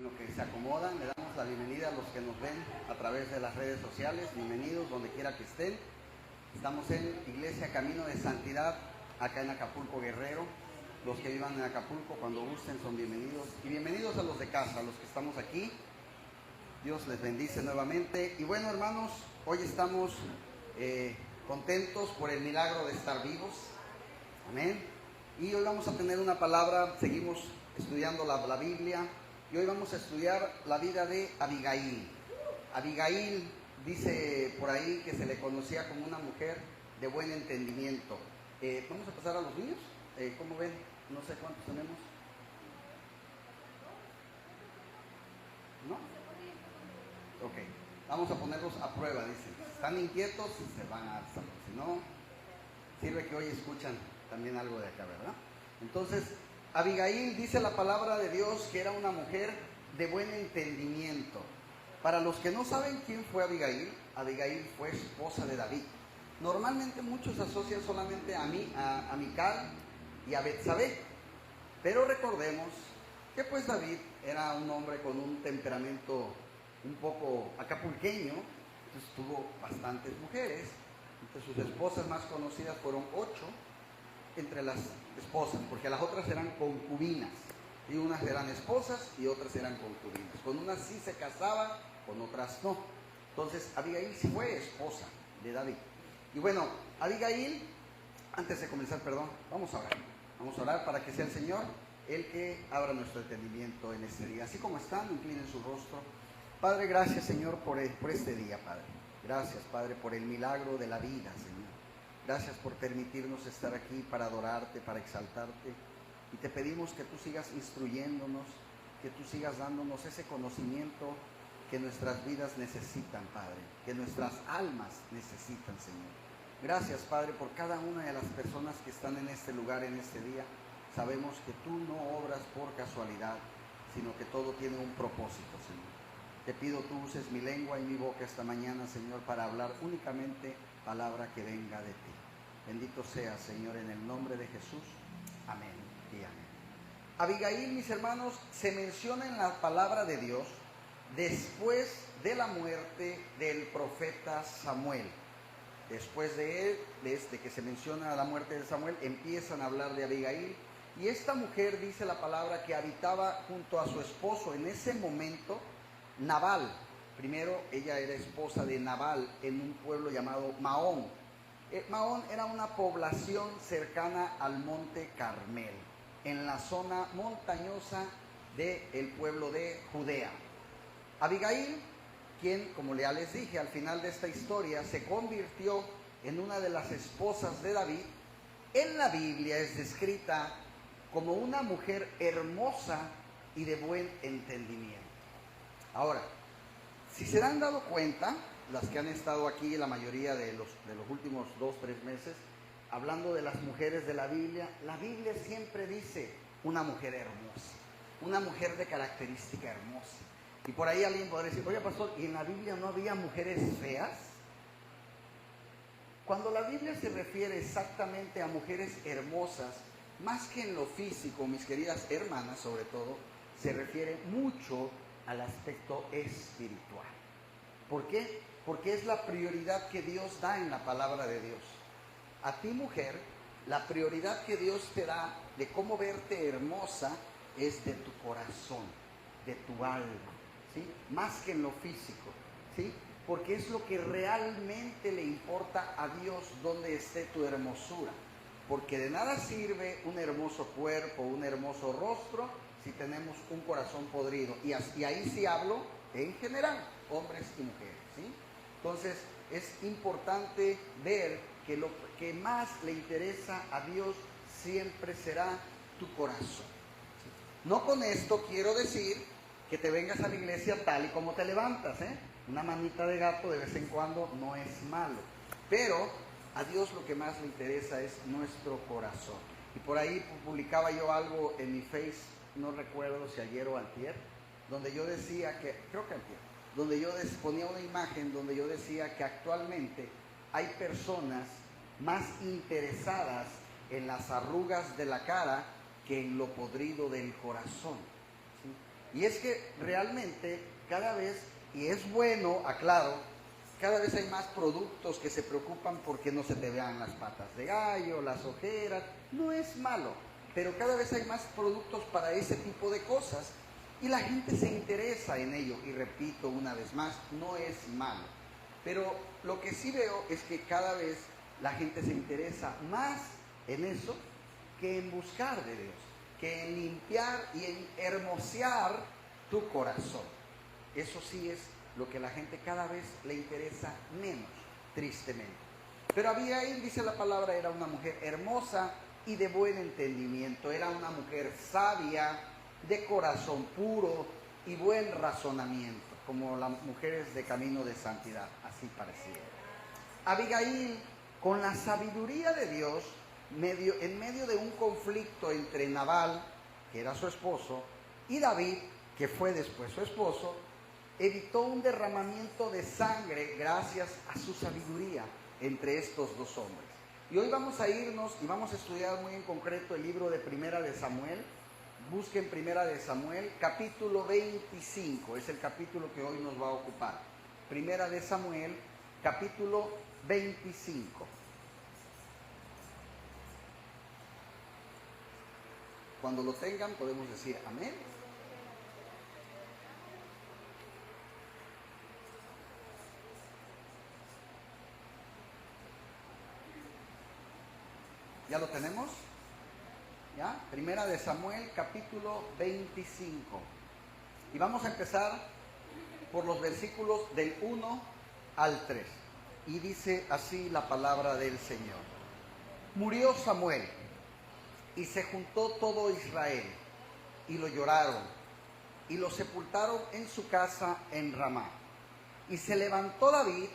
lo que se acomodan, le damos la bienvenida a los que nos ven a través de las redes sociales. Bienvenidos donde quiera que estén. Estamos en Iglesia Camino de Santidad, acá en Acapulco, Guerrero. Los que vivan en Acapulco, cuando gusten, son bienvenidos. Y bienvenidos a los de casa, a los que estamos aquí. Dios les bendice nuevamente. Y bueno, hermanos, hoy estamos contentos por el milagro de estar vivos. Amén. Y hoy vamos a tener una palabra, seguimos estudiando la Biblia. Y hoy vamos a estudiar la vida de Abigail. Abigail dice por ahí que se le conocía como una mujer de buen entendimiento. Vamos a pasar a los niños. ¿Cómo ven? No sé cuántos tenemos. ¿No? Ok, vamos a ponerlos a prueba, dicen. Si están inquietos, se van a salvar. Si no, sirve que hoy escuchan también algo de acá, ¿verdad? Entonces, Abigail, dice la palabra de Dios, que era una mujer de buen entendimiento. Para los que no saben quién fue Abigail, Abigail fue esposa de David. Normalmente muchos asocian solamente a Mical y a Betsabé, pero recordemos que pues David era un hombre con un temperamento un poco acapulqueño, entonces tuvo bastantes mujeres. Entre sus esposas más conocidas fueron 8 entre las esposas, porque las otras eran concubinas, y unas eran esposas y otras eran concubinas. Con unas sí se casaba, con otras no. Entonces Abigail sí fue esposa de David. Y bueno, Abigail, antes de comenzar, vamos a orar. Vamos a orar para que sea el Señor el que abra nuestro entendimiento en este día. Así como están, inclinen su rostro. Padre, gracias, Señor, por este día, Padre. Gracias, Padre, por el milagro de la vida, Señor. Gracias por permitirnos estar aquí para adorarte, para exaltarte. Y te pedimos que tú sigas instruyéndonos, que tú sigas dándonos ese conocimiento que nuestras vidas necesitan, Padre, que nuestras almas necesitan, Señor. Gracias, Padre, por cada una de las personas que están en este lugar, en este día. Sabemos que tú no obras por casualidad, sino que todo tiene un propósito, Señor. Te pido tú uses mi lengua y mi boca esta mañana, Señor, para hablar únicamente palabra que venga de ti. Bendito sea, Señor, en el nombre de Jesús. Amén y amén. Abigail, mis hermanos, se menciona en la palabra de Dios después de la muerte del profeta Samuel. Después de él, desde que se menciona la muerte de Samuel, empiezan a hablar de Abigail. Y esta mujer, dice la palabra, que habitaba junto a su esposo en ese momento, Nabal. Primero, ella era esposa de Nabal en un pueblo llamado Maón. Maón era una población cercana al monte Carmel, en la zona montañosa del pueblo de Judea. Abigail, quien, como ya les dije, al final de esta historia se convirtió en una de las esposas de David, en la Biblia es descrita como una mujer hermosa y de buen entendimiento. Ahora, si se han dado cuenta, las que han estado aquí la mayoría de los últimos 2-3 meses, hablando de las mujeres de la Biblia siempre dice una mujer hermosa, una mujer de característica hermosa. Y por ahí alguien podría decir, oye pastor, ¿y en la Biblia no había mujeres feas? Cuando la Biblia se refiere exactamente a mujeres hermosas, más que en lo físico, mis queridas hermanas sobre todo, se refiere mucho al aspecto espiritual. ¿Por qué? Porque es la prioridad que Dios da en la palabra de Dios. A ti, mujer, la prioridad que Dios te da de cómo verte hermosa es de tu corazón, de tu alma, ¿sí? Más que en lo físico, ¿sí? Porque es lo que realmente le importa a Dios, donde esté tu hermosura. Porque de nada sirve un hermoso cuerpo, un hermoso rostro, si tenemos un corazón podrido. Y ahí sí hablo en general, hombres y mujeres, ¿sí? Entonces es importante ver que lo que más le interesa a Dios siempre será tu corazón, ¿sí? No con esto quiero decir que te vengas a la iglesia tal y como te levantas, ¿eh? Una manita de gato de vez en cuando no es malo, pero a Dios lo que más le interesa es nuestro corazón. Y por ahí publicaba yo algo en mi Face, no recuerdo si ayer o antier, donde yo decía que, creo que antier, donde yo ponía una imagen donde yo decía que actualmente hay personas más interesadas en las arrugas de la cara que en lo podrido del corazón, ¿sí? Y es que realmente cada vez, y es bueno, aclaro, cada vez hay más productos que se preocupan porque no se te vean las patas de gallo, las ojeras. No es malo, pero cada vez hay más productos para ese tipo de cosas y la gente se interesa en ello. Y repito una vez más, no es malo. Pero lo que sí veo es que cada vez la gente se interesa más en eso que en buscar de Dios, que en limpiar y en hermosear tu corazón. Eso sí es lo que la gente cada vez le interesa menos, tristemente. Pero Abigail, dice la palabra, era una mujer hermosa y de buen entendimiento. Era una mujer sabia, de corazón puro y buen razonamiento, como las mujeres de camino de santidad, así parecía. Abigail, con la sabiduría de Dios, en medio de un conflicto entre Nabal, que era su esposo, y David, que fue después su esposo, evitó un derramamiento de sangre gracias a su sabiduría entre estos dos hombres. Y hoy vamos a irnos y vamos a estudiar muy en concreto el libro de Primera de Samuel. Busquen Primera de Samuel, capítulo 25, es el capítulo que hoy nos va a ocupar. Primera de Samuel, capítulo 25. Cuando lo tengan podemos decir amén. ¿Ya lo tenemos? ¿Ya? Primera de Samuel, capítulo 25. Y vamos a empezar por los versículos del 1 al 3. Y dice así la palabra del Señor. Murió Samuel, y se juntó todo Israel, y lo lloraron, y lo sepultaron en su casa en Ramá. Y se levantó David,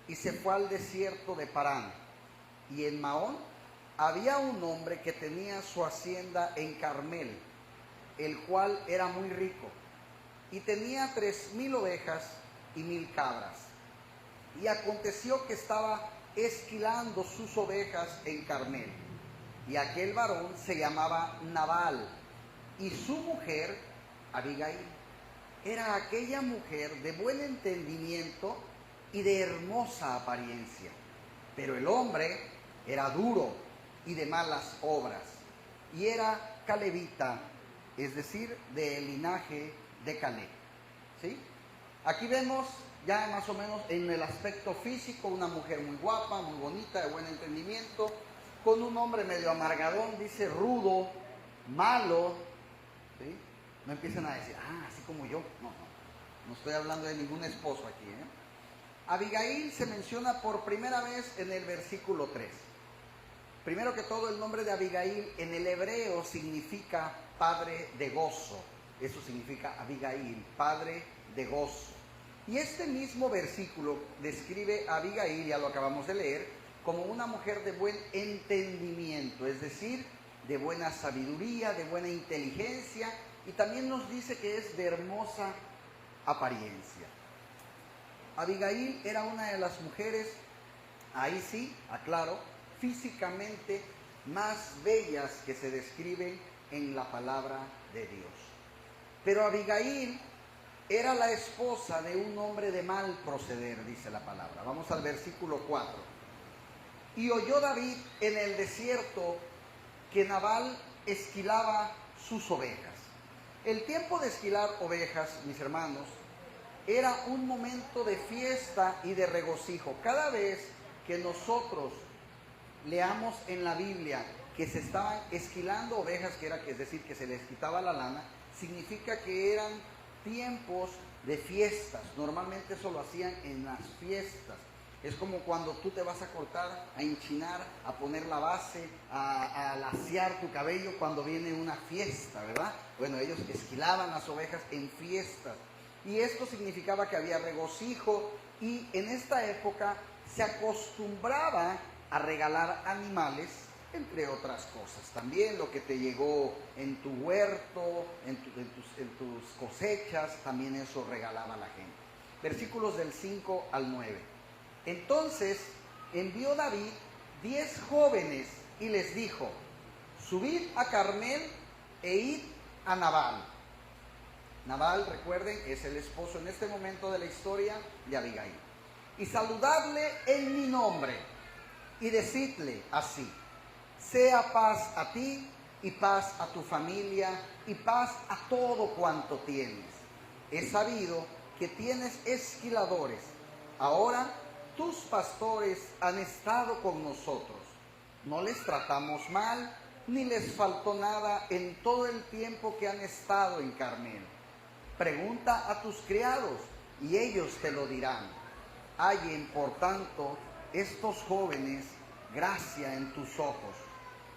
y se fue al desierto de Parán. Y en Maón había un hombre que tenía su hacienda en Carmel, el cual era muy rico, y tenía 3,000 ovejas y 1,000 cabras. Y aconteció que estaba esquilando sus ovejas en Carmel, y aquel varón se llamaba Nabal, y su mujer, Abigail, era aquella mujer de buen entendimiento y de hermosa apariencia. Pero el hombre era duro y de malas obras, y era calebita, es decir, del linaje de Caleb. ¿Sí? Aquí vemos ya más o menos en el aspecto físico una mujer muy guapa, muy bonita, de buen entendimiento, con un hombre medio amargadón, dice rudo, malo. ¿Sí? No empiecen a decir, así como yo. No estoy hablando de ningún esposo aquí. Abigail se menciona por primera vez en el versículo 3. Primero que todo, el nombre de Abigail en el hebreo significa padre de gozo. Eso significa Abigail, padre de gozo. Y este mismo versículo describe a Abigail, ya lo acabamos de leer, como una mujer de buen entendimiento, es decir, de buena sabiduría, de buena inteligencia, y también nos dice que es de hermosa apariencia. Abigail era una de las mujeres, ahí sí, aclaro, físicamente más bellas que se describen en la palabra de Dios. Pero Abigail era la esposa de un hombre de mal proceder, dice la palabra. Vamos al versículo 4. Y oyó David en el desierto que Nabal esquilaba sus ovejas. El tiempo de esquilar ovejas, mis hermanos, era un momento de fiesta y de regocijo. Cada vez que nosotros leamos en la Biblia que se estaban esquilando ovejas, es decir, que se les quitaba la lana, significa que eran tiempos de fiestas. Normalmente eso lo hacían en las fiestas. Es como cuando tú te vas a cortar, a enchinar, a poner la base, a laciar tu cabello cuando viene una fiesta, ¿verdad? Bueno, ellos esquilaban las ovejas en fiestas. Y esto significaba que había regocijo, y en esta época se acostumbraba a regalar animales, entre otras cosas. También lo que te llegó en tu huerto, en tus cosechas, también eso regalaba a la gente. Versículos del 5 al 9. Entonces envió David 10 jóvenes y les dijo: subid a Carmel e id a Nabal Nabal, recuerden, es el esposo en este momento de la historia de Abigail. Y saludadle en mi nombre y decidle así: sea paz a ti y paz a tu familia y paz a todo cuanto tienes. He sabido que tienes esquiladores. Ahora tus pastores han estado con nosotros. No les tratamos mal, ni les faltó nada en todo el tiempo que han estado en Carmel. Pregunta a tus criados y ellos te lo dirán. Hallen, por tanto, estos jóvenes gracia en tus ojos,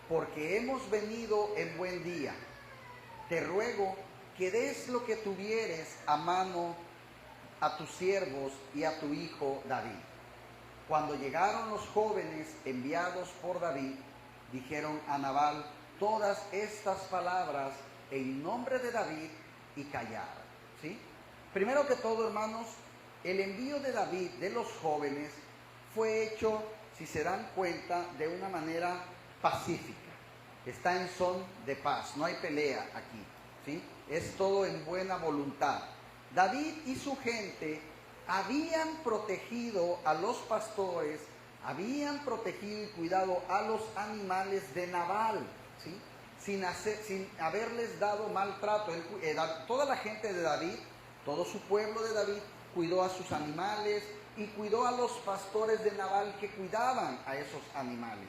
porque hemos venido en buen día. Te ruego que des lo que tuvieres a mano a tus siervos y a tu hijo David. Cuando llegaron los jóvenes enviados por David, dijeron a Nabal todas estas palabras en nombre de David y callaron. ¿Sí? Primero que todo, hermanos, el envío de David de los jóvenes fue hecho, si se dan cuenta, de una manera pacífica. Está en son de paz, no hay pelea aquí, ¿sí? Es todo en buena voluntad. David y su gente habían protegido a los pastores, habían protegido y cuidado a los animales de Nabal, ¿sí? Sin haberles dado maltrato. Toda la gente de David, todo su pueblo de David, cuidó a sus animales y cuidó a los pastores de Nabal que cuidaban a esos animales.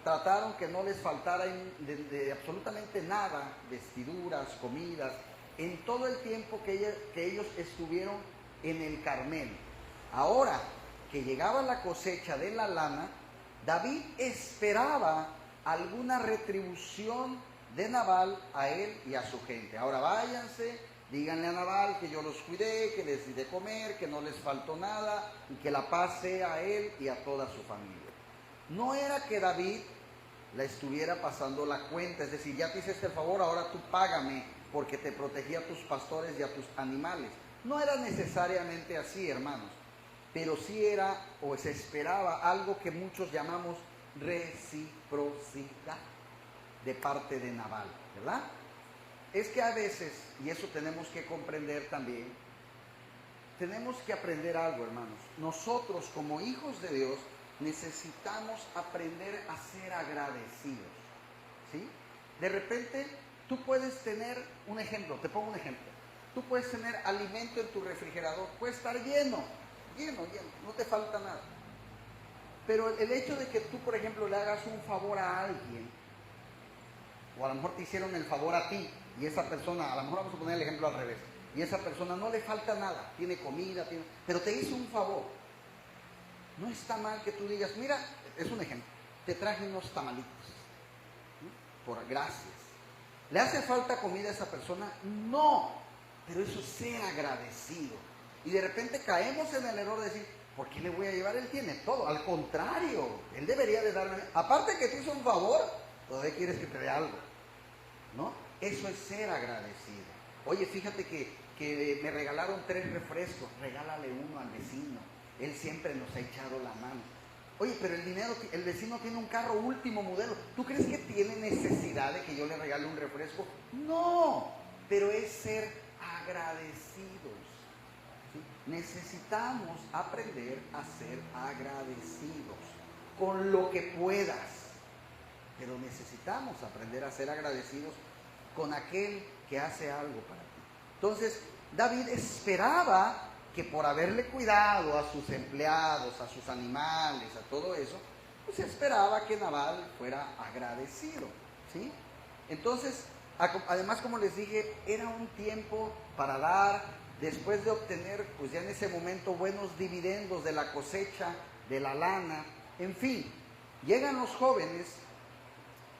Trataron que no les faltara de absolutamente nada, vestiduras, comidas, en todo el tiempo que ellos estuvieron en el Carmel. Ahora que llegaba la cosecha de la lana, David esperaba alguna retribución de Nabal a él y a su gente. Ahora váyanse, díganle a Nabal que yo los cuidé, que les di de comer, que no les faltó nada y que la paz sea a él y a toda su familia. No era que David la estuviera pasando la cuenta, es decir, ya te hice este favor, ahora tú págame porque te protegí a tus pastores y a tus animales. No era necesariamente así, hermanos, pero sí era o se esperaba algo que muchos llamamos reciprocidad de parte de Nabal, ¿verdad? Es que a veces, y eso tenemos que comprender también, tenemos que aprender algo, hermanos. Nosotros como hijos de Dios necesitamos aprender a ser agradecidos, ¿sí? De repente tú puedes tener un ejemplo, te pongo un ejemplo. Tú puedes tener alimento en tu refrigerador, puede estar lleno, no te falta nada. Pero el hecho de que tú, por ejemplo, le hagas un favor a alguien, o a lo mejor te hicieron el favor a ti, y esa persona, a lo mejor vamos a poner el ejemplo al revés, y esa persona no le falta nada, tiene comida, pero te hizo un favor. No está mal que tú digas, mira, es un ejemplo, te traje unos tamalitos, ¿sí? Por gracias. ¿Le hace falta comida a esa persona? No, pero eso es ser agradecido. Y de repente caemos en el error de decir, ¿por qué le voy a llevar? Él tiene todo. Al contrario, él debería de darme, aparte que te hizo un favor, todavía quieres que te dé algo, ¿no? Eso es ser agradecido. Oye, fíjate que me regalaron 3 refrescos, regálale uno al vecino. Él siempre nos ha echado la mano. Oye, pero el vecino tiene un carro último modelo. ¿Tú crees que tiene necesidad de que yo le regale un refresco? No, pero es ser agradecidos, ¿sí? Necesitamos aprender a ser agradecidos con lo que puedas, pero necesitamos aprender a ser agradecidos con aquel que hace algo para ti. Entonces, David esperaba que por haberle cuidado a sus empleados, a sus animales, a todo eso, pues esperaba que Nabal fuera agradecido, ¿sí? Entonces, además, como les dije, era un tiempo para dar, después de obtener, pues ya en ese momento, buenos dividendos de la cosecha, de la lana, en fin. Llegan los jóvenes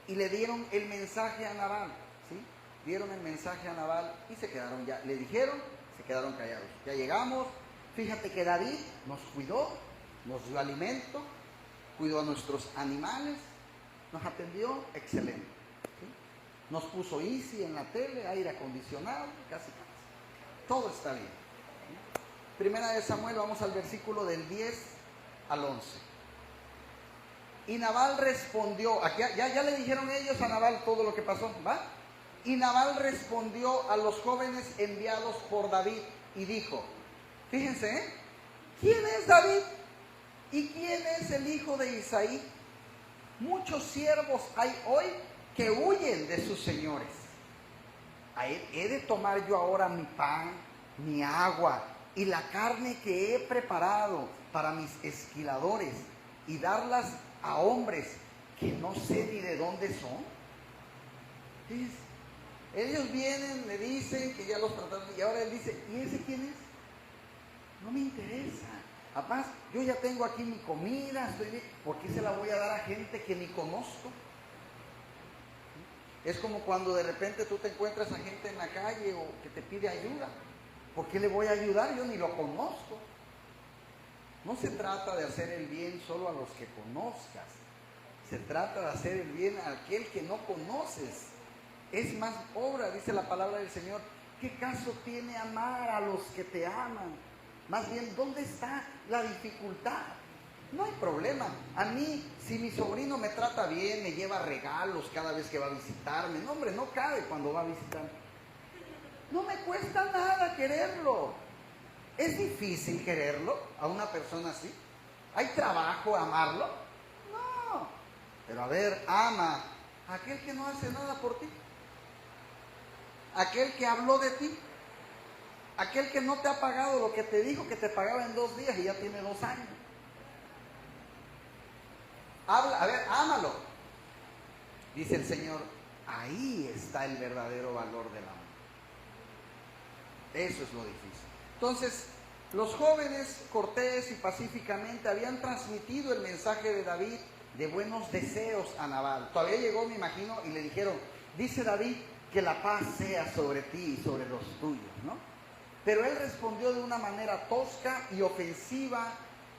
y le dieron el mensaje a Nabal, ¿sí? Dieron el mensaje a Nabal y se quedaron ya, le dijeron, se quedaron callados. Ya llegamos, fíjate que David nos cuidó, nos dio alimento, cuidó a nuestros animales, nos atendió excelente, ¿sí? Nos puso Easy en la tele, aire acondicionado, casi. Todo está bien, ¿sí? Primera de Samuel, vamos al versículo del 10 al 11. Y Nabal respondió, aquí ya le dijeron ellos a Nabal todo lo que pasó, ¿va? Y Nabal respondió a los jóvenes enviados por David y dijo, fíjense, ¿quién es David? ¿Y quién es el hijo de Isaí? Muchos siervos hay hoy que huyen de sus señores. ¿He de tomar yo ahora mi pan, mi agua y la carne que he preparado para mis esquiladores y darlas a hombres que no sé ni de dónde son? Fíjense, ellos vienen, le dicen que ya los trataron y ahora él dice, ¿y ese quién es? No me interesa. Además, yo ya tengo aquí mi comida, estoy bien. ¿Por qué se la voy a dar a gente que ni conozco? Es como cuando de repente tú te encuentras a gente en la calle o que te pide ayuda. ¿Por qué le voy a ayudar? Yo ni lo conozco. No se trata de hacer el bien solo a los que conozcas. Se trata de hacer el bien a aquel que no conoces. Es más obra, dice la palabra del Señor. ¿Qué caso tiene amar a los que te aman? Más bien, ¿dónde está la dificultad? No hay problema. A mí, si mi sobrino me trata bien, me lleva regalos cada vez que va a visitarme. No, hombre, no cabe cuando va a visitarme. No me cuesta nada quererlo. ¿Es difícil quererlo a una persona así? ¿Hay trabajo amarlo? No. Pero a ver, ama a aquel que no hace nada por ti. Aquel que habló de ti. Aquel que no te ha pagado lo que te dijo que te pagaba en 2 días y ya tiene 2 años. Habla, a ver, ámalo. Dice el Señor, ahí está el verdadero valor del amor. Eso es lo difícil. Entonces, los jóvenes cortés y pacíficamente habían transmitido el mensaje de David de buenos deseos a Nabal. Todavía llegó, me imagino, y le dijeron, dice David, que la paz sea sobre ti y sobre los tuyos, ¿no? Pero él respondió de una manera tosca y ofensiva,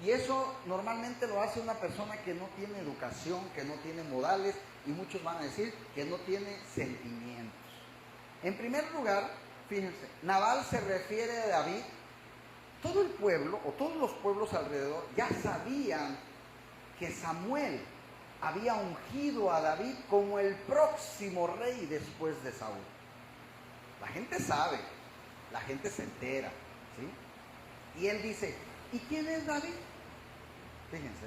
y eso normalmente lo hace una persona que no tiene educación, que no tiene modales, y muchos van a decir que no tiene sentimientos. En primer lugar, fíjense, Nabal se refiere a David. Todo el pueblo, o todos los pueblos alrededor, ya sabían que Samuel había ungido a David como el próximo rey después de Saúl. La gente sabe, la gente se entera, ¿sí? Y él dice, ¿y quién es David? Fíjense,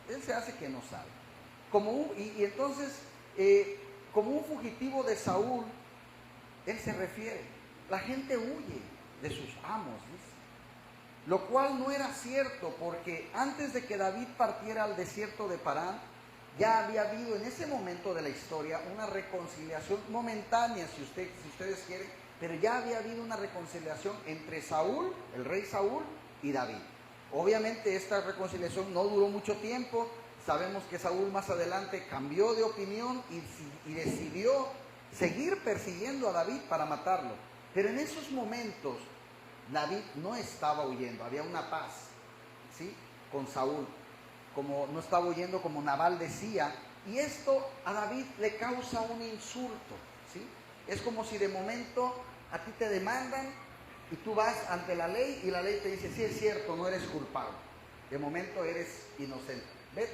él se hace que no sabe. Entonces, como un fugitivo de Saúl, él se refiere. La gente huye de sus amos, dice. Lo cual no era cierto, porque antes de que David partiera al desierto de Parán, ya había habido en ese momento de la historia una reconciliación momentánea, si ustedes quieren, pero ya había habido una reconciliación entre Saúl, el rey Saúl, y David. Obviamente esta reconciliación no duró mucho tiempo. Sabemos que Saúl más adelante cambió de opinión y decidió seguir persiguiendo a David para matarlo. Pero en esos momentos David no estaba huyendo, había una paz, ¿sí?, con Saúl, como no estaba huyendo como Nabal decía, y esto a David le causa un insulto, ¿sí? Es como si de momento a ti te demandan y tú vas ante la ley y la ley te dice, sí es cierto, no eres culpable, de momento eres inocente, ¿ves?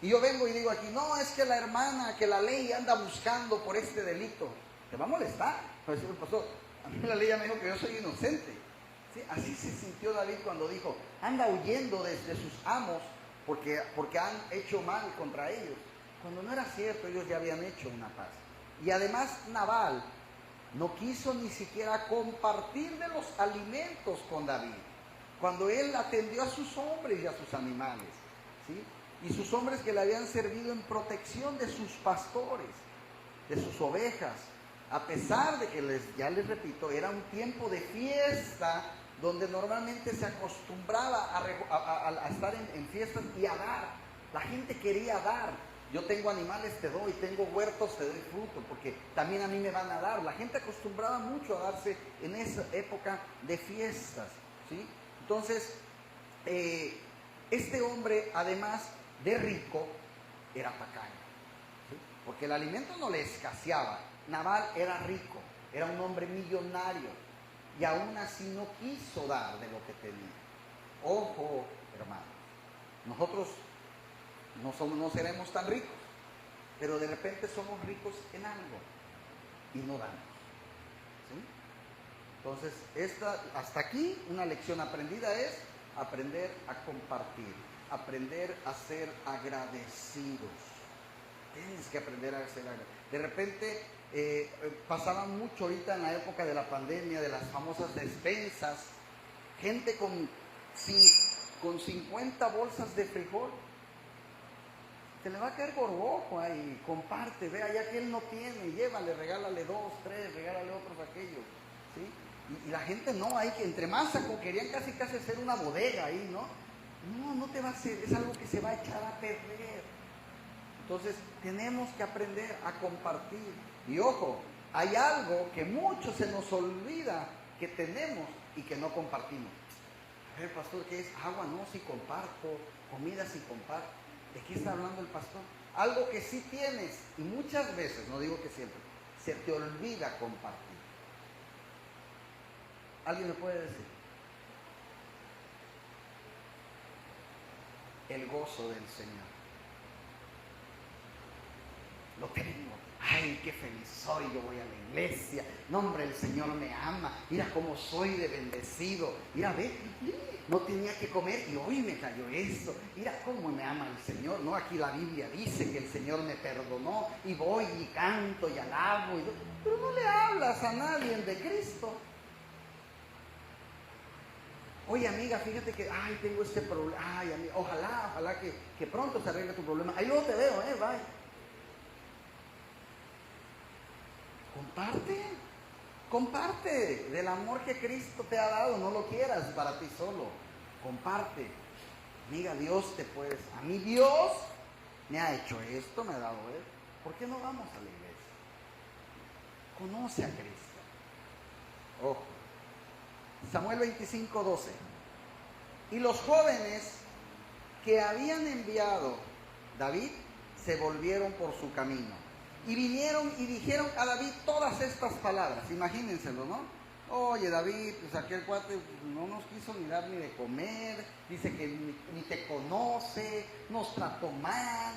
Y yo vengo y digo aquí, no, es que la hermana, que la ley anda buscando por este delito, te va a molestar. Pues el pastor, a mí la ley ya me dijo que yo soy inocente, ¿sí? Así se sintió David cuando dijo, anda huyendo desde sus amos porque han hecho mal contra ellos, cuando no era cierto, ellos ya habían hecho una paz. Y además Nabal no quiso ni siquiera compartir de los alimentos con David, cuando él atendió a sus hombres y a sus animales, ¿sí? Y sus hombres que le habían servido en protección de sus pastores, de sus ovejas, a pesar de que ya les repito, era un tiempo de fiesta, donde normalmente se acostumbraba a estar en fiestas y a dar. La gente quería dar. Yo tengo animales, te doy, tengo huertos, te doy fruto, porque también a mí me van a dar. La gente acostumbraba mucho a darse en esa época de fiestas, ¿sí? Entonces, este hombre, además de rico, era tacaño, ¿sí? Porque el alimento no le escaseaba. Nabal era rico, era un hombre millonario, y aún así no quiso dar de lo que tenía. Ojo, hermanos, nosotros no seremos tan ricos, pero de repente somos ricos en algo y no damos. ¿Sí? Entonces, hasta aquí una lección aprendida es aprender a compartir, aprender a ser agradecidos. Tienes que aprender a ser agradecidos. De repente pasaba mucho ahorita en la época de la pandemia, de las famosas despensas, gente con 50 bolsas de frijol. Se le va a caer gorgojo ahí, comparte, vea, ya que él no tiene, llévale, regálale 2, 3, regálale otros aquellos, ¿sí? Y la gente no, hay que entre más querían casi hacer una bodega ahí, ¿no? No te va a hacer, es algo que se va a echar a perder. Entonces tenemos que aprender a compartir. Y ojo, hay algo que mucho se nos olvida que tenemos y que no compartimos. A ver, pastor, ¿qué es? Agua, no, sí comparto. Comida, sí comparto. ¿De qué está hablando el pastor? Algo que sí tienes y muchas veces, no digo que siempre, se te olvida compartir. ¿Alguien me puede decir? El gozo del Señor. Lo tengo. Ay, qué feliz soy, yo voy a la iglesia. No, hombre, el Señor me ama. Mira cómo soy de bendecido. Mira, ve, no tenía que comer y hoy me cayó eso. Mira cómo me ama el Señor. No, aquí la Biblia dice que el Señor me perdonó y voy y canto y alabo. Pero no le hablas a nadie de Cristo. Oye, amiga, fíjate que, ay, tengo este problema. Ay, amiga, ojalá que pronto se arregle tu problema. Ahí luego te veo, bye. Comparte del amor que Cristo te ha dado, no lo quieras para ti solo, comparte. Amiga, Dios te puedes, a mí Dios me ha hecho esto, me ha dado esto. ¿Por qué no vamos a la iglesia? Conoce a Cristo. Ojo, Samuel 25:12. Y los jóvenes que habían enviado David se volvieron por su camino. Y vinieron y dijeron a David todas estas palabras. Imagínenselo, ¿no? Oye, David, pues aquel cuate no nos quiso ni dar ni de comer. Dice que ni te conoce, nos trató mal.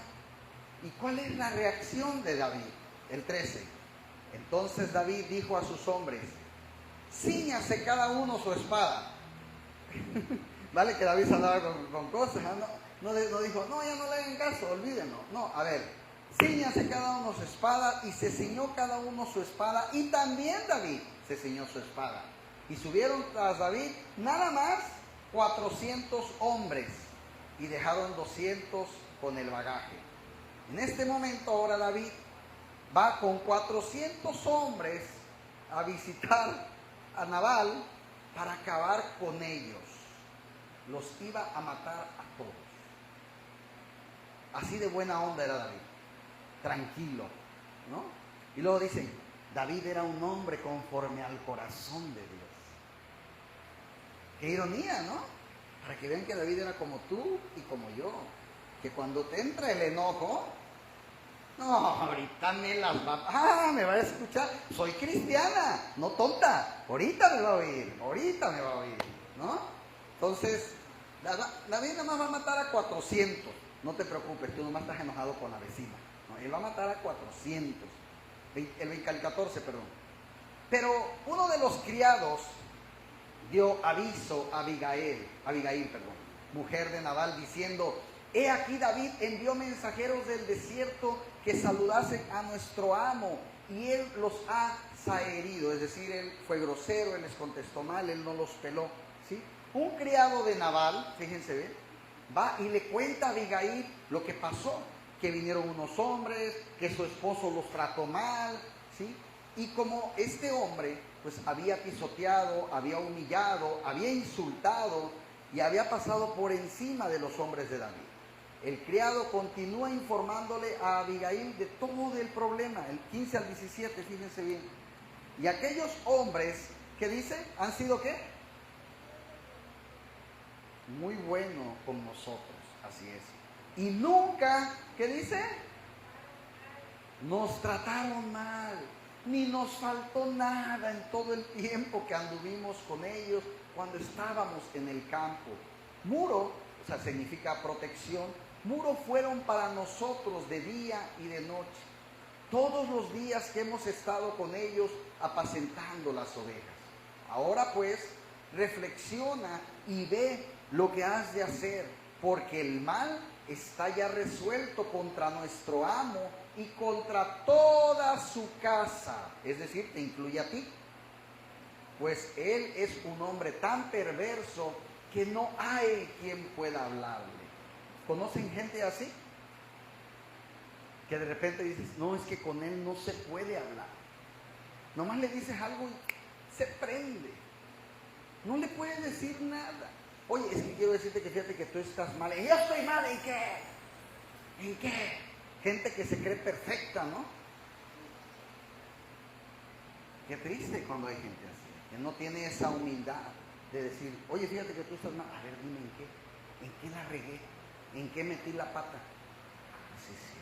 ¿Y cuál es la reacción de David? El 13. Entonces David dijo a sus hombres: cíñase cada uno su espada. Vale que David se andaba con cosas, no dijo, no, ya no le hagan caso, olvídenlo. No, a ver. Cíñase cada uno su espada, y se ciñó cada uno su espada, y también David se ciñó su espada. Y subieron tras David nada más 400 hombres, y dejaron 200 con el bagaje. En este momento ahora David va con 400 hombres a visitar a Nabal para acabar con ellos. Los iba a matar a todos. Así de buena onda era David. Tranquilo, ¿no? Y luego dicen, David era un hombre conforme al corazón de Dios. Qué ironía, ¿no? Para que vean que David era como tú y como yo. Que cuando te entra el enojo, no, ahorita me va a escuchar. Soy cristiana, no tonta. Ahorita me va a oír, ¿no? Entonces, David nada más va a matar a 400. No te preocupes, tú nomás estás enojado con la vecina. No, él va a matar a 400. El 14, perdón. Pero uno de los criados dio aviso a Abigail, mujer de Nabal, diciendo: he aquí David envió mensajeros del desierto que saludasen a nuestro amo, y él los ha zaherido. Es decir, él fue grosero, él les contestó mal, él no los peló, ¿sí? Un criado de Nabal, fíjense bien, va y le cuenta a Abigail lo que pasó, que vinieron unos hombres, que su esposo los trató mal, ¿sí? Y como este hombre pues había pisoteado, había humillado, había insultado y había pasado por encima de los hombres de David, el criado continúa informándole a Abigail de todo el problema, el 15 al 17, fíjense bien. Y aquellos hombres, ¿qué dice? ¿Han sido qué? Muy buenos con nosotros, así es. Y nunca, ¿qué dice? Nos trataron mal, ni nos faltó nada en todo el tiempo que anduvimos con ellos cuando estábamos en el campo. Muro, o sea, significa protección. muro fueron para nosotros de día y de noche, todos los días que hemos estado con ellos apacentando las ovejas. Ahora pues, reflexiona y ve lo que has de hacer, porque el mal está ya resuelto contra nuestro amo y contra toda su casa, es decir, te incluye a ti, pues él es un hombre tan perverso que no hay quien pueda hablarle. ¿Conocen gente así? Que de repente dices, no, es que con él no se puede hablar. Nomás le dices algo y se prende. No le puedes decir nada. Oye, es que quiero decirte que fíjate que tú estás mal. Yo estoy mal, ¿en qué? ¿En qué? Gente que se cree perfecta, ¿no? Qué triste cuando hay gente así, que no tiene esa humildad de decir, oye, fíjate que tú estás mal. A ver, dime en qué la regué, en qué metí la pata. Así es cierto.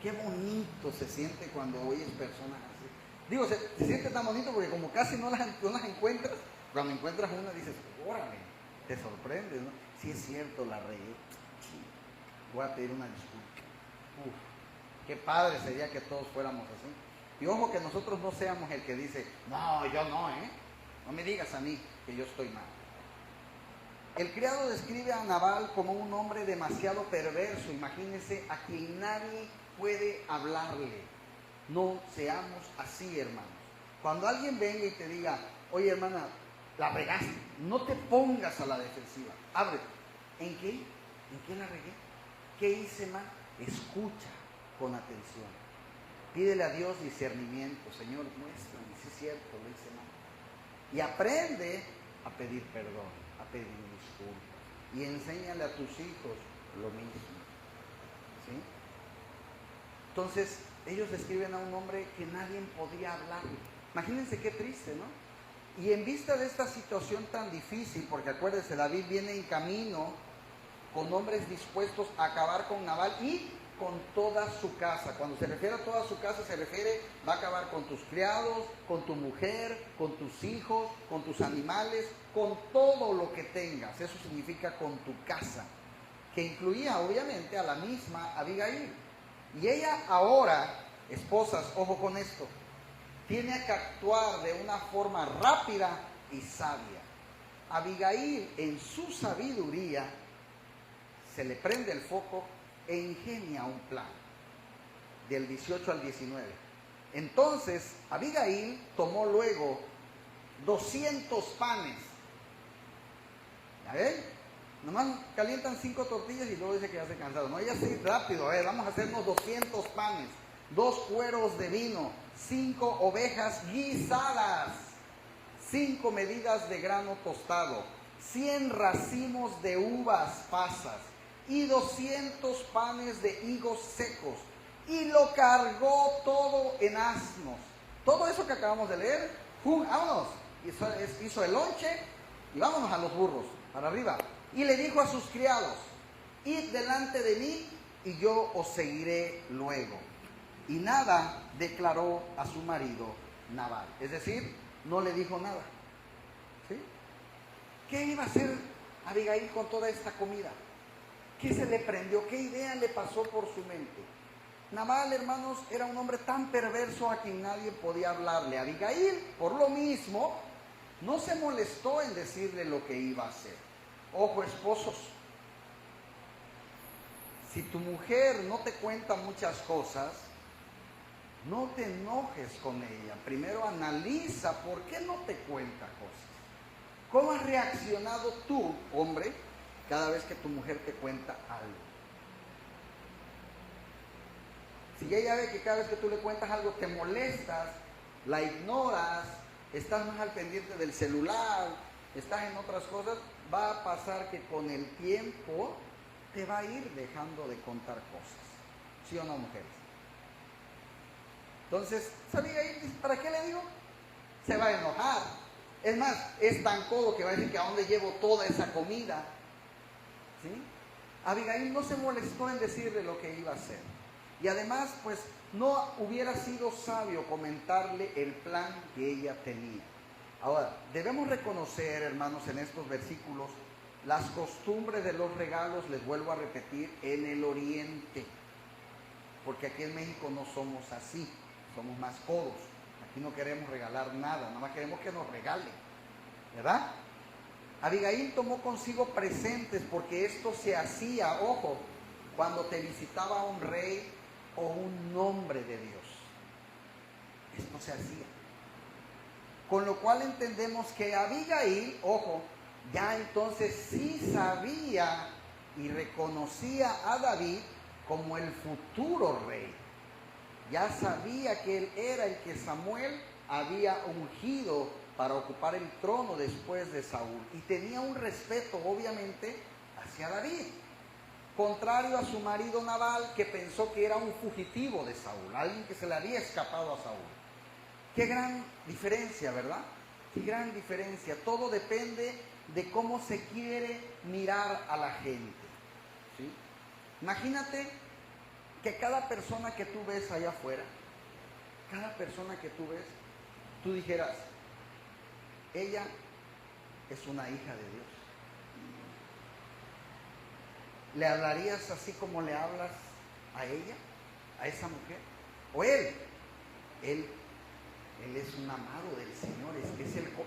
Qué bonito se siente cuando oyes personas así. Digo, se siente tan bonito porque como casi no las encuentras, cuando encuentras una dices, órale, te sorprendes, ¿no? Sí es cierto, la regué. Voy a pedir una disculpa. Qué padre sería que todos fuéramos así. Y ojo que nosotros no seamos el que dice, no, yo no, no me digas a mí que yo estoy mal. El criado describe a Nabal como un hombre demasiado perverso, imagínense, a quien nadie puede hablarle. No seamos así, hermanos. Cuando alguien venga y te diga, oye hermana, la regaste, no te pongas a la defensiva, ábrete. ¿En qué? ¿En qué la regué? ¿Qué hice mal? Escucha con atención. Pídele a Dios discernimiento. Señor, muéstrame si es cierto, lo hice mal. Y aprende a pedir perdón, a pedir disculpas. Y enséñale a tus hijos lo mismo. ¿Sí? Entonces, ellos describen a un hombre que nadie podía hablar. Imagínense qué triste, ¿no? Y en vista de esta situación tan difícil, porque acuérdense, David viene en camino con hombres dispuestos a acabar con Nabal y con toda su casa. Cuando se refiere a toda su casa, se refiere, va a acabar con tus criados, con tu mujer, con tus hijos, con tus animales, con todo lo que tengas. Eso significa con tu casa, que incluía obviamente a la misma Abigail. Y ella ahora, esposas, ojo con esto, tiene que actuar de una forma rápida y sabia. Abigail, en su sabiduría, se le prende el foco e ingenia un plan, del 18 al 19. Entonces, Abigail tomó luego 200 panes. ¿Ya ven? Nomás calientan 5 tortillas y luego dice que ya se cansaron. No, ella sí, rápido, vamos a hacernos 200 panes, 2 cueros de vino, 5 ovejas guisadas, 5 medidas de grano tostado, 100 racimos de uvas pasas y 200 panes de higos secos, y lo cargó todo en asnos. Todo eso que acabamos de leer, vámonos, hizo el lonche y vámonos a los burros, para arriba. Y le dijo a sus criados, id delante de mí y yo os seguiré luego. Y nada declaró a su marido Nabal, es decir, no le dijo nada. ¿Sí? ¿Qué iba a hacer Abigail con toda esta comida? ¿Qué se le prendió? ¿Qué idea le pasó por su mente? Nabal, hermanos, era un hombre tan perverso a quien nadie podía hablarle. Abigail, por lo mismo, no se molestó en decirle lo que iba a hacer. Ojo, esposos, si tu mujer no te cuenta muchas cosas, no te enojes con ella. Primero analiza por qué no te cuenta cosas. ¿Cómo has reaccionado tú, hombre, cada vez que tu mujer te cuenta algo? Si ella ve que cada vez que tú le cuentas algo te molestas, la ignoras, estás más al pendiente del celular, estás en otras cosas, va a pasar que con el tiempo te va a ir dejando de contar cosas. ¿Sí o no, mujeres? Entonces, ¿sabía ahí para qué le digo? Se va a enojar. Es más, es tan codo que va a decir que a dónde llevo toda esa comida. ¿Sí? Abigail no se molestó en decirle lo que iba a hacer. Y además, pues, no hubiera sido sabio comentarle el plan que ella tenía. Ahora, debemos reconocer, hermanos, en estos versículos, las costumbres de los regalos, les vuelvo a repetir, en el oriente. Porque aquí en México no somos así, somos más codos. Aquí no queremos regalar nada, nada más queremos que nos regalen, ¿verdad? Abigail tomó consigo presentes porque esto se hacía, ojo, cuando te visitaba un rey o un hombre de Dios. Esto se hacía. Con lo cual entendemos que Abigail, ojo, ya entonces sí sabía y reconocía a David como el futuro rey. Ya sabía que él era el que Samuel había ungido para ocupar el trono después de Saúl. Y tenía un respeto, obviamente, hacia David. Contrario a su marido Nabal, que pensó que era un fugitivo de Saúl, alguien que se le había escapado a Saúl. Qué gran diferencia, ¿verdad? Qué gran diferencia. Todo depende de cómo se quiere mirar a la gente, ¿sí? Imagínate que cada persona que tú ves allá afuera, cada persona que tú ves, tú dijeras, ella es una hija de Dios. ¿Le hablarías así como le hablas a ella, a esa mujer? O él es un amado del Señor,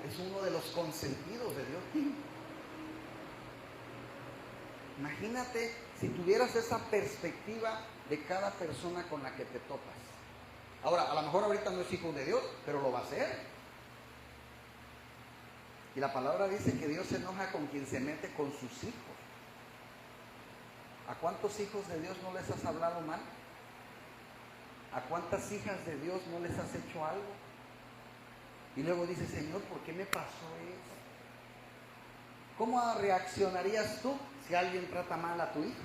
es uno de los consentidos de Dios. Imagínate si tuvieras esa perspectiva de cada persona con la que te topas. Ahora, a lo mejor ahorita no es hijo de Dios, pero lo va a ser. Y la palabra dice que Dios se enoja con quien se mete con sus hijos. ¿A cuántos hijos de Dios no les has hablado mal? ¿A cuántas hijas de Dios no les has hecho algo? Y luego dices, Señor, ¿por qué me pasó eso? ¿Cómo reaccionarías tú si alguien trata mal a tu hijo?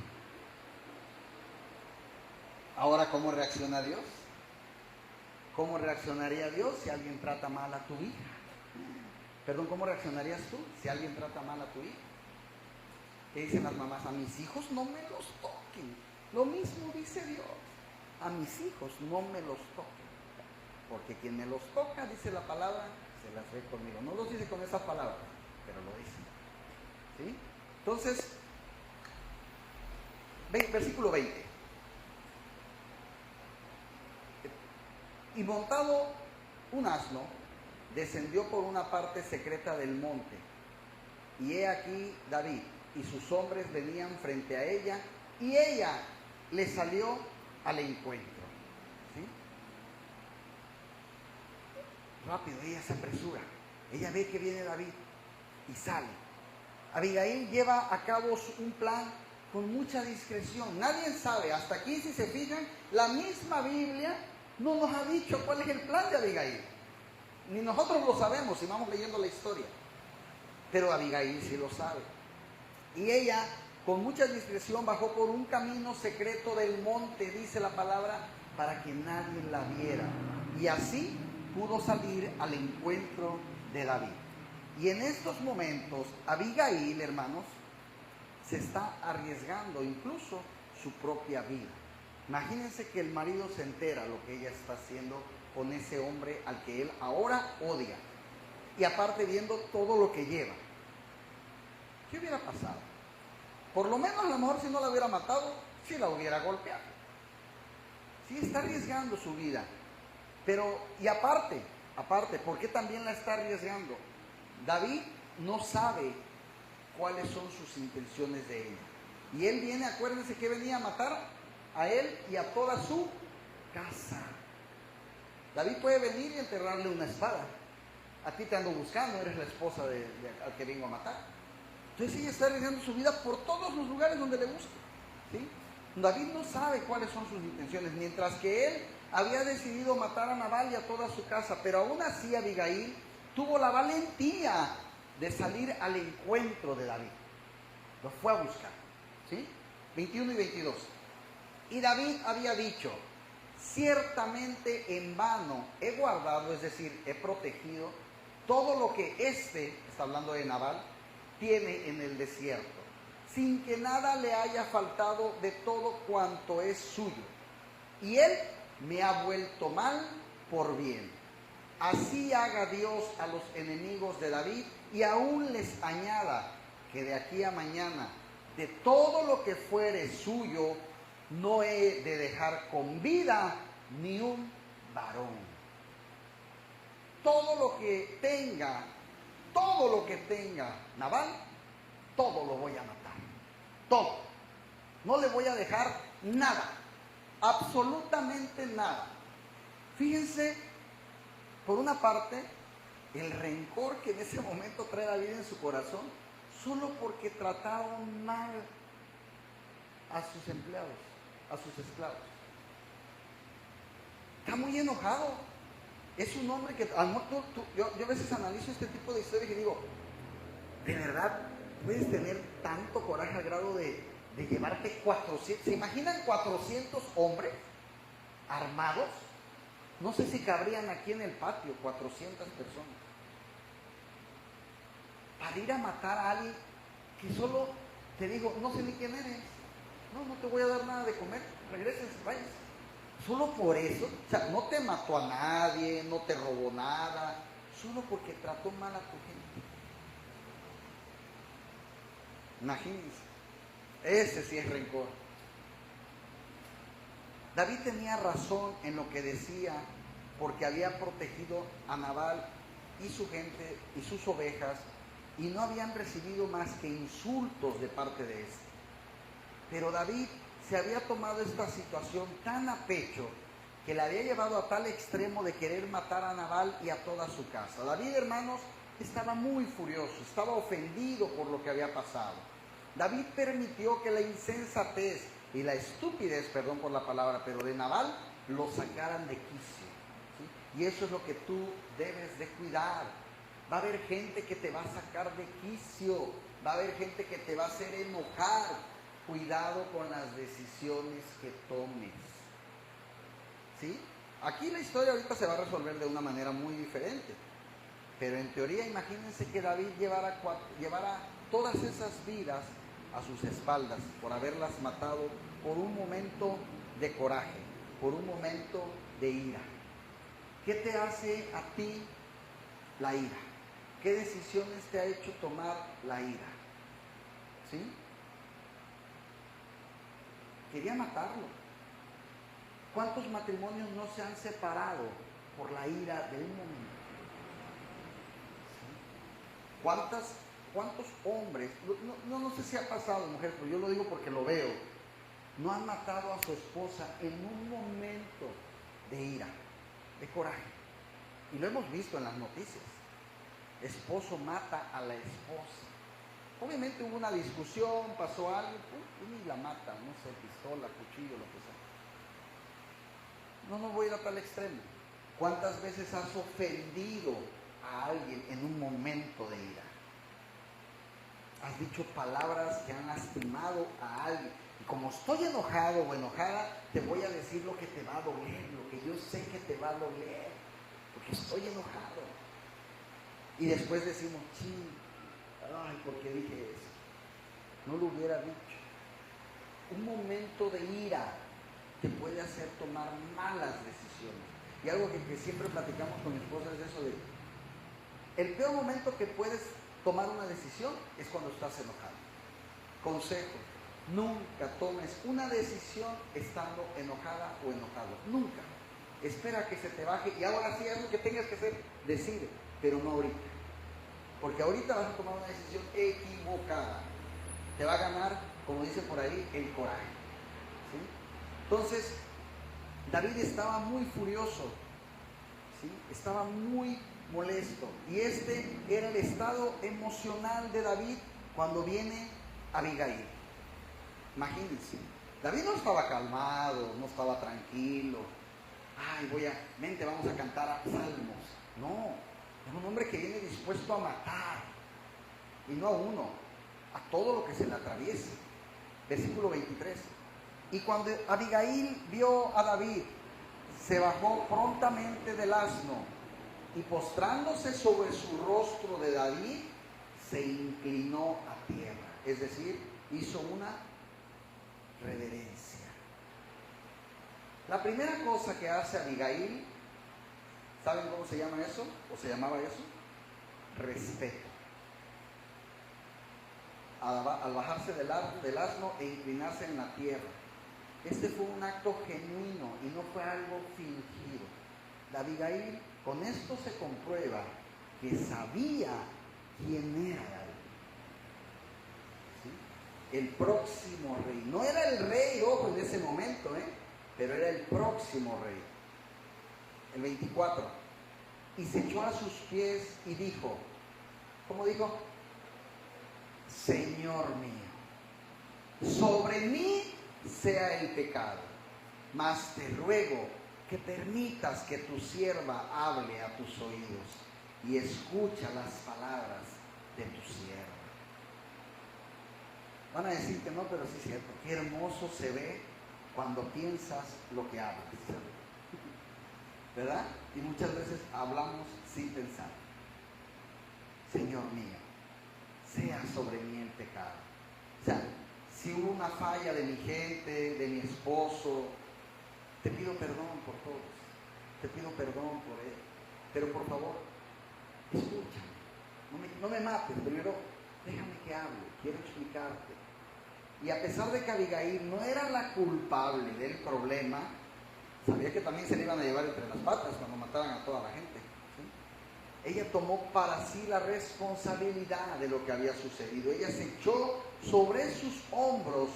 Ahora, ¿cómo reacciona Dios? ¿Cómo reaccionaría Dios si alguien trata mal a tu hija? Perdón, ¿cómo reaccionarías tú si alguien trata mal a tu hijo? ¿Qué dicen las mamás? A mis hijos no me los toquen. Lo mismo dice Dios. A mis hijos no me los toquen. Porque quien me los toca, dice la palabra, se las ve conmigo. No los dice con esas palabras, pero lo dice. ¿Sí? Entonces, versículo 20. Y montado un asno, descendió por una parte secreta del monte. Y he aquí David y sus hombres venían frente a ella, y ella le salió al encuentro. ¿Sí? Rápido, ella se apresura. Ella ve que viene David y sale. Abigail lleva a cabo un plan con mucha discreción. Nadie sabe, hasta aquí si se fijan, la misma Biblia no nos ha dicho cuál es el plan de Abigail. Ni nosotros lo sabemos si vamos leyendo la historia. Pero Abigail sí lo sabe. Y ella, con mucha discreción, bajó por un camino secreto del monte, dice la palabra, para que nadie la viera. Y así pudo salir al encuentro de David. Y en estos momentos, Abigail, hermanos, se está arriesgando incluso su propia vida. Imagínense que el marido se entera lo que ella está haciendo con ese hombre al que él ahora odia. Y aparte viendo todo lo que lleva. ¿Qué hubiera pasado? Por lo menos a lo mejor si no la hubiera matado, sí la hubiera golpeado. Sí está arriesgando su vida. Pero, y aparte, ¿por qué también la está arriesgando? David no sabe cuáles son sus intenciones de ella. Y él viene, acuérdense que venía a matar a él y a toda su casa. David puede venir y enterrarle una espada. A ti te ando buscando, eres la esposa al que vengo a matar. Entonces ella está arriesgando su vida por todos los lugares donde le busque. ¿Sí? David no sabe cuáles son sus intenciones, mientras que él había decidido matar a Nabal y a toda su casa, pero aún así Abigail tuvo la valentía de salir al encuentro de David. Lo fue a buscar. ¿Sí? 21 y 22. Y David había dicho, ciertamente en vano he guardado, es decir, he protegido todo lo que está hablando de Nabal, tiene en el desierto, sin que nada le haya faltado de todo cuanto es suyo. Y él me ha vuelto mal por bien. Así haga Dios a los enemigos de David y aún les añada que de aquí a mañana, de todo lo que fuere suyo, no he de dejar con vida ni un varón. Todo lo que tenga Nabal, todo lo voy a matar. Todo. No le voy a dejar nada. Absolutamente nada. Fíjense, por una parte, el rencor que en ese momento trae David en su corazón, solo porque trataron mal a sus empleados, a sus esclavos. Está muy enojado. Es un hombre que, a lo mejor yo a veces analizo este tipo de historias y digo, ¿de verdad puedes tener tanto coraje al grado de llevarte 400? ¿Se imaginan 400 hombres armados? No sé si cabrían aquí en el patio 400 personas. Para ir a matar a alguien que solo te digo, no sé ni quién eres. No te voy a dar nada de comer. Regrésense, váyanse. Solo por eso, o sea, no te mató a nadie, no te robó nada, solo porque trató mal a tu gente. Imagínense, ese sí es rencor. David tenía razón en lo que decía, porque había protegido a Nabal y su gente y sus ovejas, y no habían recibido más que insultos de parte de éste. Pero David se había tomado esta situación tan a pecho que le había llevado a tal extremo de querer matar a Nabal y a toda su casa. David, hermanos, estaba muy furioso, estaba ofendido por lo que había pasado. David permitió que la insensatez y la estupidez, perdón por la palabra, pero de Nabal, lo sacaran de quicio, ¿sí? Y eso es lo que tú debes de cuidar. Va a haber gente que te va a sacar de quicio, va a haber gente que te va a hacer enojar. Cuidado con las decisiones que tomes, ¿sí? Aquí la historia ahorita se va a resolver de una manera muy diferente, pero en teoría imagínense que David llevara todas esas vidas a sus espaldas por haberlas matado por un momento de coraje, por un momento de ira. ¿Qué te hace a ti la ira? ¿Qué decisiones te ha hecho tomar la ira? ¿Sí? Quería matarlo. ¿Cuántos matrimonios no se han separado por la ira de un momento? ¿Sí? ¿Cuántos hombres, no sé si ha pasado, mujeres, pero yo lo digo porque lo veo, no han matado a su esposa en un momento de ira, de coraje? Y lo hemos visto en las noticias. Esposo mata a la esposa. Obviamente hubo una discusión, pasó algo, y la mata, no sé, pistola, cuchillo, lo que sea. No voy a ir a tal extremo. ¿Cuántas veces has ofendido a alguien en un momento de ira? Has dicho palabras que han lastimado a alguien. Y como estoy enojado o enojada, te voy a decir lo que te va a doler, lo que yo sé que te va a doler, porque estoy enojado. Y después decimos, ay, ¿por qué dije eso? No lo hubiera dicho. Un momento de ira te puede hacer tomar malas decisiones. Y algo que siempre platicamos con mi esposa es eso de, el peor momento que puedes tomar una decisión es cuando estás enojado. Consejo, nunca tomes una decisión estando enojada o enojado. Nunca. Espera que se te baje y ahora sí, haz lo que tengas que hacer, decide, pero no ahorita. Porque ahorita vas a tomar una decisión equivocada. Te va a ganar, como dicen por ahí, el coraje. ¿Sí? Entonces, David estaba muy furioso, ¿sí? Estaba muy molesto. Y este era el estado emocional de David cuando viene Abigail. Imagínense, David no estaba calmado, no estaba tranquilo. Ay, vente, vamos a cantar salmos. No, es un hombre que viene dispuesto a matar. Y no a uno, a todo lo que se le atraviese. Versículo 23. Y cuando Abigail vio a David, se bajó prontamente del asno y postrándose sobre su rostro de David, se inclinó a tierra. Es decir, hizo una reverencia. La primera cosa que hace Abigail, ¿saben cómo se llama eso? ¿O se llamaba eso? Respeto. al bajarse del asno e inclinarse en la tierra. Este fue un acto genuino y no fue algo fingido. Abigail, con esto se comprueba que sabía quién era David. ¿Sí? El próximo rey. No era el rey, ojo, en ese momento, pero era el próximo rey. El 24. Y se echó a sus pies y dijo, ¿cómo dijo? Señor mío, sobre mí sea el pecado, mas te ruego que permitas que tu sierva hable a tus oídos y escucha las palabras de tu sierva. Van a decir que no, pero sí es cierto. Qué hermoso se ve cuando piensas lo que hablas, ¿verdad? Y muchas veces hablamos sin pensar. Señor mío, sea sobre mí el pecado. O sea, si hubo una falla de mi gente, de mi esposo, te pido perdón por todos, te pido perdón por él, pero por favor, escúchame, no me mates, primero déjame que hable, quiero explicarte. Y a pesar de que Abigail no era la culpable del problema, sabía que también se le iban a llevar entre las patas cuando mataran a toda la gente, ¿sí? Ella tomó para sí la responsabilidad de lo que había sucedido. Ella se echó sobre sus hombros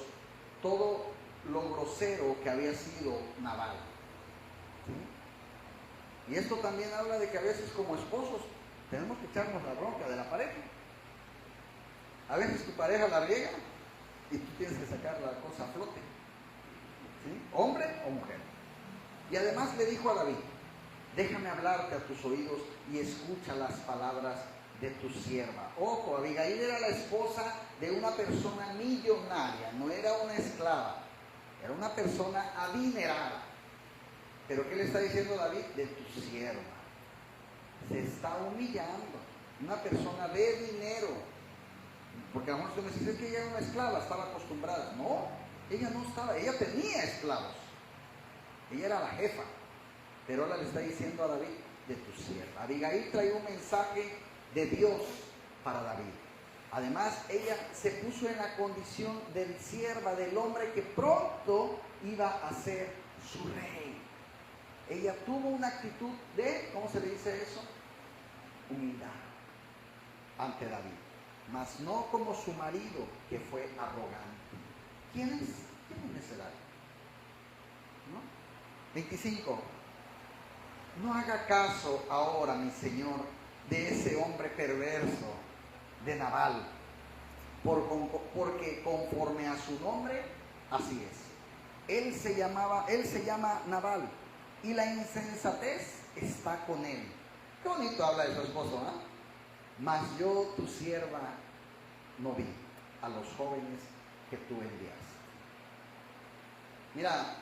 todo lo grosero que había sido Nabal, ¿sí? Y esto también habla de que a veces como esposos tenemos que echarnos la bronca de la pareja. A veces tu pareja la riega y tú tienes que sacar la cosa a flote, ¿sí? Hombre o mujer. Y además le dijo a David, déjame hablarte a tus oídos y escucha las palabras de tu sierva. Ojo, Abigail era la esposa de una persona millonaria, no era una esclava, era una persona adinerada. Pero ¿qué le está diciendo David? De tu sierva. Se está humillando. Una persona de dinero. Porque a lo mejor usted me dice, es que ella era una esclava, estaba acostumbrada. No, ella no estaba, ella tenía esclavos. Ella era la jefa. Pero ahora le está diciendo a David, de tu sierva. Abigail traía un mensaje de Dios para David. Además, ella se puso en la condición del sierva, del hombre que pronto iba a ser su rey. Ella tuvo una actitud de, ¿cómo se le dice eso? Humildad ante David. Mas no como su marido, que fue arrogante. ¿Quién es? ¿Quién es ese David? ¿No? 25. No haga caso ahora, mi señor, de ese hombre perverso de Nabal, porque conforme a su nombre, así es. Él se llama Nabal, y la insensatez está con él. Qué bonito habla de su esposo, ¿ah? Mas yo, tu sierva, no vi a los jóvenes que tú enviaste. Mira,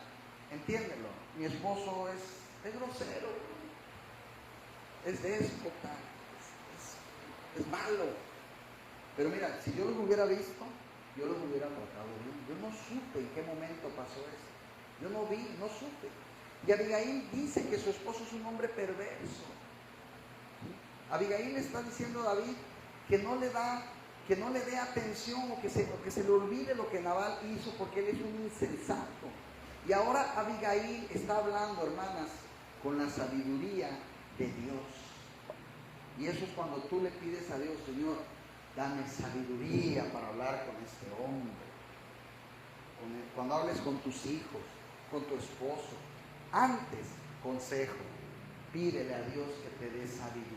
entiéndelo, mi esposo es grosero, es déspota, es malo. Pero mira, si yo los hubiera visto, yo los hubiera tratado bien. Yo no supe en qué momento pasó eso. Yo no vi, no supe. Y Abigail dice que su esposo es un hombre perverso. ¿Sí? Abigail le está diciendo a David que no le dé atención o que se le olvide lo que Nabal hizo, porque él es un insensato. Y ahora Abigail está hablando, hermanas, con la sabiduría de Dios. Y eso es cuando tú le pides a Dios, Señor, dame sabiduría para hablar con este hombre. Cuando hables con tus hijos, con tu esposo, antes, consejo, pídele a Dios que te dé sabiduría.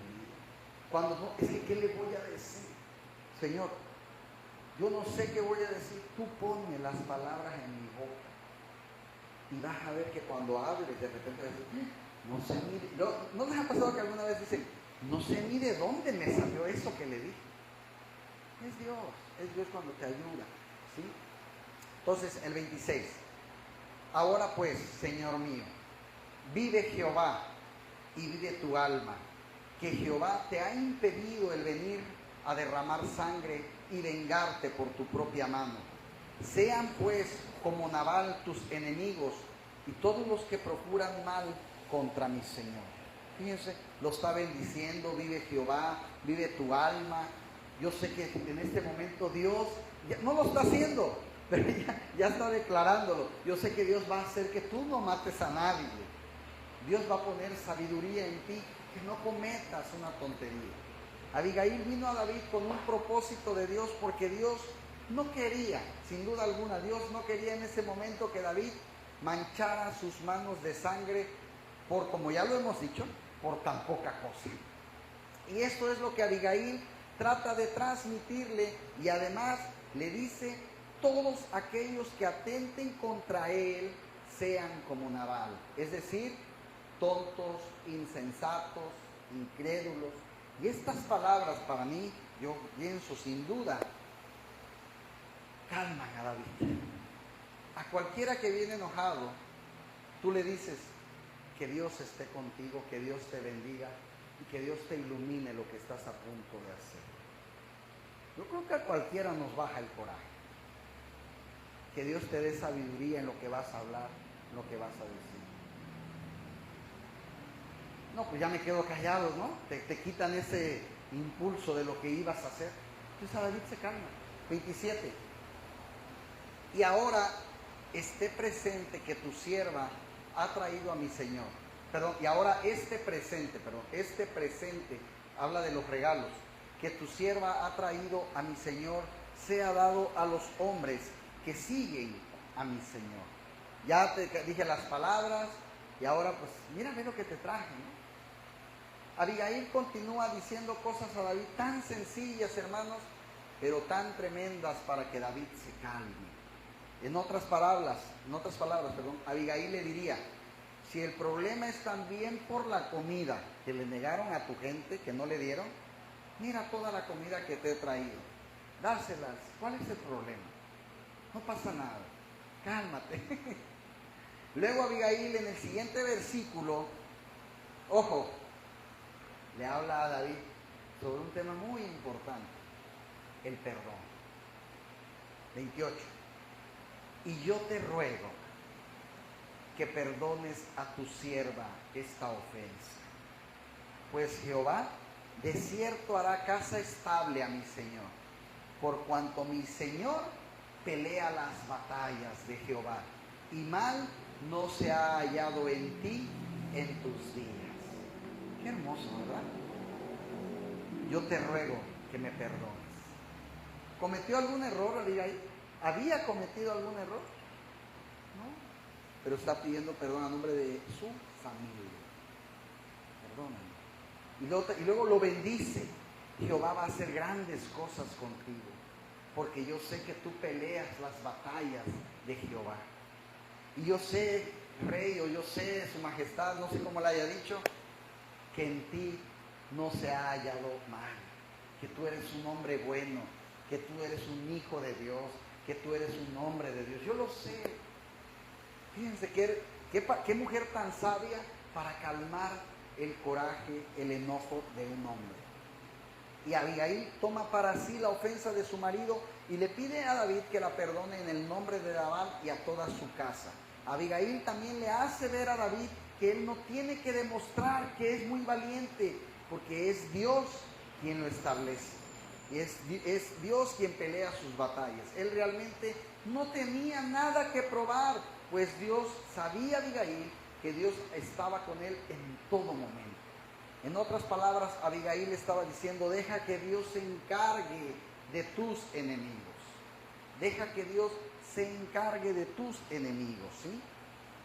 Cuando no, es que ¿qué le voy a decir? Señor, yo no sé qué voy a decir, tú ponme las palabras en mi boca. Y vas a ver que cuando hables, de repente vas a decir, no sé ni, ¿no les ha pasado que alguna vez dicen, no sé ni de dónde me salió eso que le dije? Es Dios cuando te ayuda, ¿sí? Entonces, el 26. Ahora pues, Señor mío, vive Jehová y vive tu alma, que Jehová te ha impedido el venir a derramar sangre y vengarte por tu propia mano. Sean pues como Nabal tus enemigos y todos los que procuran mal contra mi Señor. Fíjense, lo está bendiciendo, vive Jehová, vive tu alma. Yo sé que en este momento Dios no lo está haciendo, pero ya está declarándolo. Yo sé que Dios va a hacer que tú no mates a nadie. Dios va a poner sabiduría en ti, que no cometas una tontería. Abigail vino a David con un propósito de Dios, porque Dios no quería, sin duda alguna, Dios no quería en ese momento que David manchara sus manos de sangre por, como ya lo hemos dicho, por tan poca cosa. Y esto es lo que Abigail trata de transmitirle, y además le dice: todos aquellos que atenten contra él sean como Nabal, es decir, tontos, insensatos, incrédulos. Y estas palabras, para mí, yo pienso sin duda, calman a David. A cualquiera que viene enojado, tú le dices: que Dios esté contigo, que Dios te bendiga y que Dios te ilumine lo que estás a punto de hacer. Yo creo que a cualquiera nos baja el coraje. Que Dios te dé sabiduría en lo que vas a hablar, en lo que vas a decir. No, pues ya me quedo callado, ¿no? Te quitan ese impulso de lo que ibas a hacer. Entonces a David se calma. 27. Y ahora esté presente que tu sierva ha traído a mi Señor. Perdón, y ahora este presente, habla de los regalos, que tu sierva ha traído a mi Señor, sea dado a los hombres que siguen a mi Señor. Ya te dije las palabras, y ahora pues mírame lo que te traje, ¿no? Abigail continúa diciendo cosas a David tan sencillas, hermanos, pero tan tremendas para que David se calme. En otras palabras, Abigail le diría: si el problema es también por la comida que le negaron a tu gente, que no le dieron, mira toda la comida que te he traído, dáselas. ¿Cuál es el problema? No pasa nada, cálmate. Luego Abigail, en el siguiente versículo, ojo, le habla a David sobre un tema muy importante: el perdón. 28. Y yo te ruego que perdones a tu sierva esta ofensa, pues Jehová de cierto hará casa estable a mi Señor, por cuanto mi Señor pelea las batallas de Jehová, y mal no se ha hallado en ti en tus días. Qué hermoso, ¿verdad? Yo te ruego que me perdones. ¿Cometió algún error Abigail? ¿Había cometido algún error? No. Pero está pidiendo perdón a nombre de su familia. Perdóname. Y luego lo bendice. Jehová va a hacer grandes cosas contigo, porque yo sé que tú peleas las batallas de Jehová. Y yo sé, Rey, o yo sé, Su Majestad, no sé cómo le haya dicho, que en ti no se ha hallado mal, que tú eres un hombre bueno, que tú eres un hijo de Dios, que tú eres un hombre de Dios. Yo lo sé. Fíjense qué mujer tan sabia para calmar el coraje, el enojo de un hombre. Y Abigail toma para sí la ofensa de su marido y le pide a David que la perdone en el nombre de Nabal y a toda su casa. Abigail también le hace ver a David que él no tiene que demostrar que es muy valiente, porque es Dios quien lo establece. Y es Dios quien pelea sus batallas. Él realmente no tenía nada que probar, pues Dios sabía, Abigail, que Dios estaba con él en todo momento. En otras palabras, Abigail estaba diciendo: deja que Dios se encargue de tus enemigos. Deja que Dios se encargue de tus enemigos, ¿sí?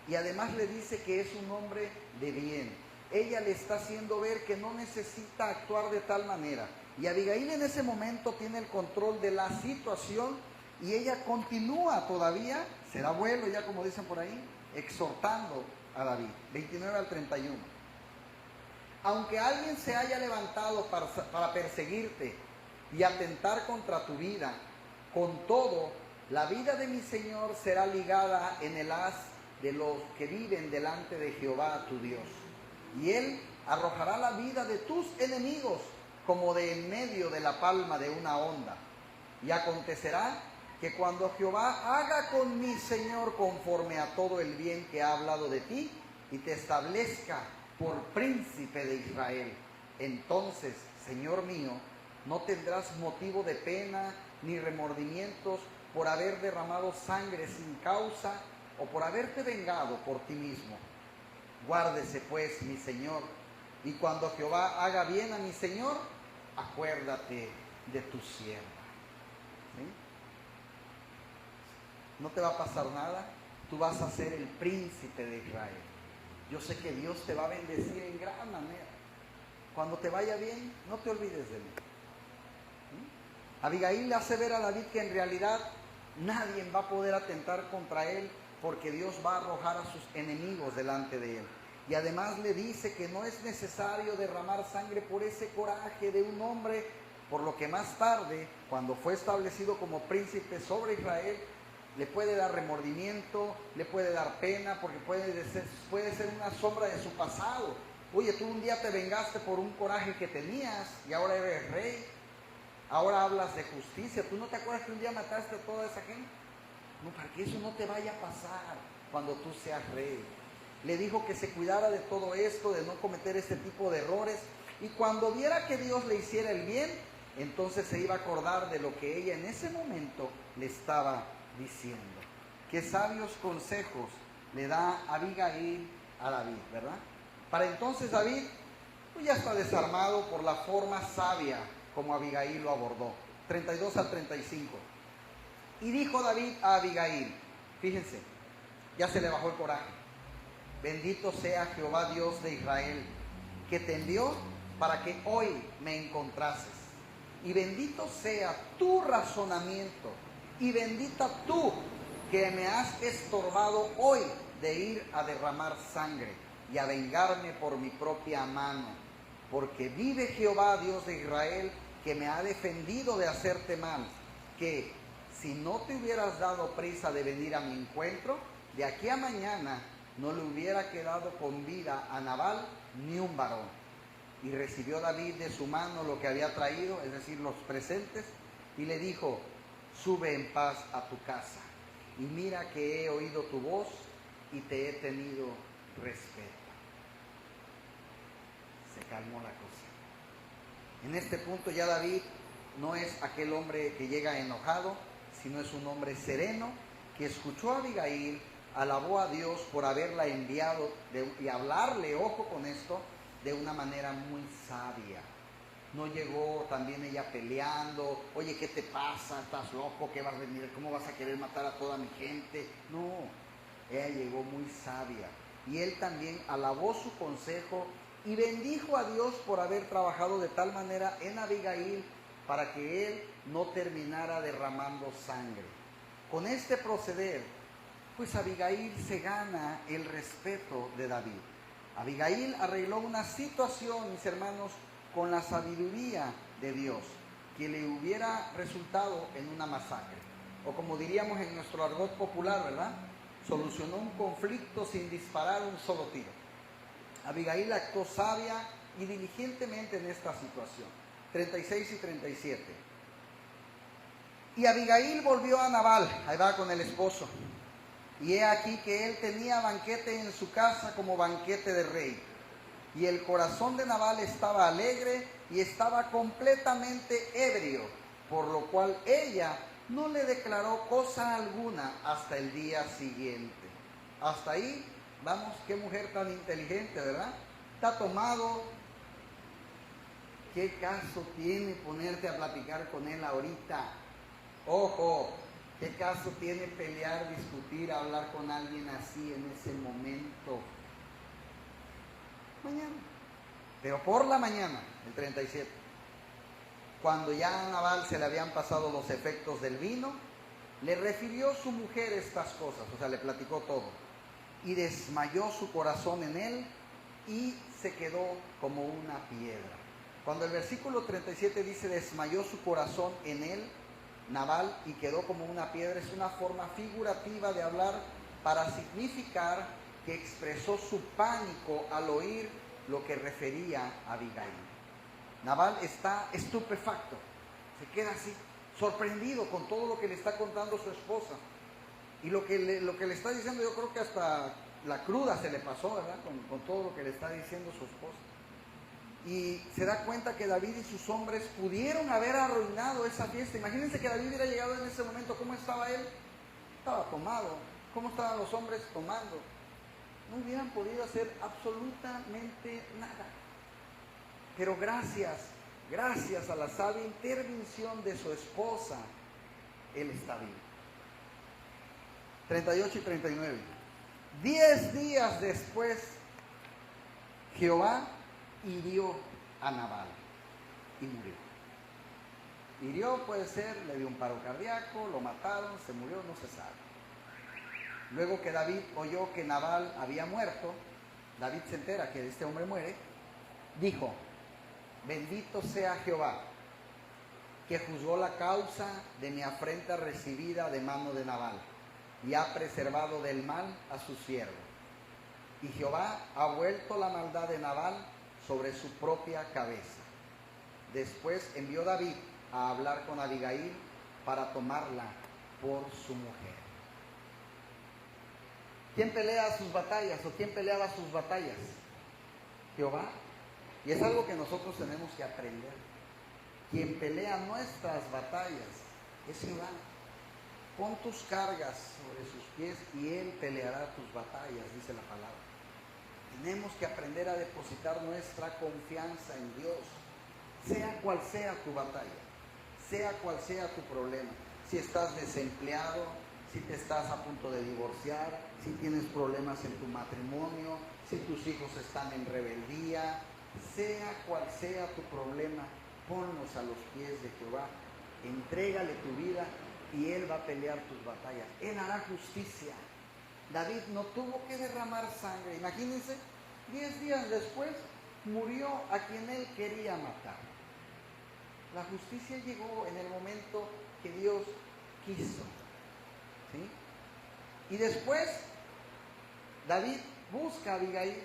Y además le dice que es un hombre de bien. Ella le está haciendo ver que no necesita actuar de tal manera. Y Abigail en ese momento tiene el control de la situación, y ella continúa todavía, será vuelo ya como dicen por ahí, exhortando a David. 29 al 31. Aunque alguien se haya levantado para perseguirte y atentar contra tu vida, con todo, la vida de mi Señor será ligada en el haz de los que viven delante de Jehová tu Dios. Y Él arrojará la vida de tus enemigos como de en medio de la palma de una onda. Y acontecerá que cuando Jehová haga con mi Señor conforme a todo el bien que ha hablado de ti, y te establezca por príncipe de Israel, entonces, Señor mío, No tendrás motivo de pena ni remordimientos por haber derramado sangre sin causa o por haberte vengado por ti mismo. Guárdese pues, mi Señor, y cuando Jehová haga bien a mi Señor, acuérdate de tu sierva. ¿Sí? No te va a pasar nada, tú vas a ser el príncipe de Israel. Yo sé que Dios te va a bendecir en gran manera. Cuando te vaya bien, no te olvides de mí. ¿Sí? Abigail le hace ver a David que en realidad nadie va a poder atentar contra él, porque Dios va a arrojar a sus enemigos delante de él. Y además le dice que no es necesario derramar sangre por ese coraje de un hombre, por lo que más tarde, cuando fue establecido como príncipe sobre Israel, le puede dar remordimiento, le puede dar pena, porque puede ser una sombra de su pasado. Oye, tú un día te vengaste por un coraje que tenías y ahora eres rey. Ahora hablas de justicia. ¿Tú no te acuerdas que un día mataste a toda esa gente? No, para que eso no te vaya a pasar cuando tú seas rey. Le dijo que se cuidara de todo esto, de no cometer este tipo de errores. Y cuando viera que Dios le hiciera el bien, entonces se iba a acordar de lo que ella en ese momento le estaba diciendo. Qué sabios consejos le da Abigail a David, ¿verdad? Para entonces David pues ya está desarmado por la forma sabia como Abigail lo abordó. 32 al 35. Y dijo David a Abigail, fíjense, ya se le bajó el coraje: bendito sea Jehová Dios de Israel, que te envió para que hoy me encontrases. Y bendito sea tu razonamiento, y bendita tú que me has estorbado hoy de ir a derramar sangre y a vengarme por mi propia mano. Porque vive Jehová Dios de Israel, que me ha defendido de hacerte mal, que si no te hubieras dado prisa de venir a mi encuentro, de aquí a mañana no le hubiera quedado con vida a Nabal ni un varón. Y recibió David de su mano lo que había traído, es decir, los presentes, y le dijo: sube en paz a tu casa, y mira que he oído tu voz y te he tenido respeto. Se calmó la cosa. En este punto ya David no es aquel hombre que llega enojado, sino es un hombre sereno que escuchó a Abigail, alabó a Dios por haberla enviado y hablarle, ojo con esto, de una manera muy sabia. No llegó también ella peleando: oye, ¿qué te pasa? ¿Estás loco? ¿Qué vas a venir? ¿Cómo vas a querer matar a toda mi gente? No, ella llegó muy sabia. Y él también alabó su consejo y bendijo a Dios por haber trabajado de tal manera en Abigail para que él no terminara derramando sangre. Con este proceder, pues Abigail se gana el respeto de David. Abigail arregló una situación, mis hermanos, con la sabiduría de Dios, que le hubiera resultado en una masacre. O como diríamos en nuestro argot popular, ¿verdad? Solucionó un conflicto sin disparar un solo tiro. Abigail actuó sabia y diligentemente en esta situación. 36 y 37. Y Abigail volvió a Nabal, ahí va con el esposo. Y he aquí que él tenía banquete en su casa como banquete de rey. Y el corazón de Nabal estaba alegre y estaba completamente ebrio, por lo cual ella no le declaró cosa alguna hasta el día siguiente. Hasta ahí, vamos, qué mujer tan inteligente, ¿verdad? Está tomado. ¿Qué caso tiene ponerte a platicar con él ahorita? Ojo, ¿qué caso tiene pelear, discutir, hablar con alguien así en ese momento? Mañana. Pero por la mañana, el 37, cuando ya a Nabal se le habían pasado los efectos del vino, le refirió su mujer estas cosas, o sea, le platicó todo. Y desmayó su corazón en él y se quedó como una piedra. Cuando el versículo 37 dice desmayó su corazón en él, Nabal, y quedó como una piedra, es una forma figurativa de hablar para significar que expresó su pánico al oír lo que refería a Abigail. Nabal está estupefacto, se queda así, sorprendido con todo lo que le está contando su esposa. Y lo que le está diciendo, yo creo que hasta la cruda se le pasó, ¿verdad? Con todo lo que le está diciendo su esposa. y se da cuenta que David y sus hombres pudieron haber arruinado esa fiesta. Imagínense que David hubiera llegado en ese momento, ¿cómo estaba él? Estaba tomado. ¿Cómo estaban los hombres? Tomando. No hubieran podido hacer absolutamente nada. Pero gracias a la sabia intervención de su esposa, él está vivo. 38 y 39. 10 días después, Jehová hirió a Nabal y murió. Hirió, puede ser, le dio un paro cardíaco, lo mataron, se murió, no se sabe. Luego que David oyó que Nabal había muerto, David se entera que este hombre muere, dijo: bendito sea Jehová, que juzgó la causa de mi afrenta recibida de mano de Nabal, y ha preservado del mal a su siervo. Y Jehová ha vuelto la maldad de Nabal sobre su propia cabeza. Después envió David a hablar con Abigail para tomarla por su mujer. ¿Quién pelea sus batallas o quién peleaba sus batallas? Jehová. Y es algo que nosotros tenemos que aprender. Quien pelea nuestras batallas es Jehová. Pon tus cargas sobre sus pies y Él peleará tus batallas, dice la palabra. Tenemos que aprender a depositar nuestra confianza en Dios, sea cual sea tu batalla, sea cual sea tu problema. Si estás desempleado, si te estás a punto de divorciar, si tienes problemas en tu matrimonio, si tus hijos están en rebeldía, sea cual sea tu problema, ponlos a los pies de Jehová, entrégale tu vida y Él va a pelear tus batallas. Él hará justicia. David no tuvo que derramar sangre. Imagínense, 10 días después murió a quien él quería matar. La justicia llegó en el momento que Dios quiso. ¿Sí? Y después David busca a Abigail.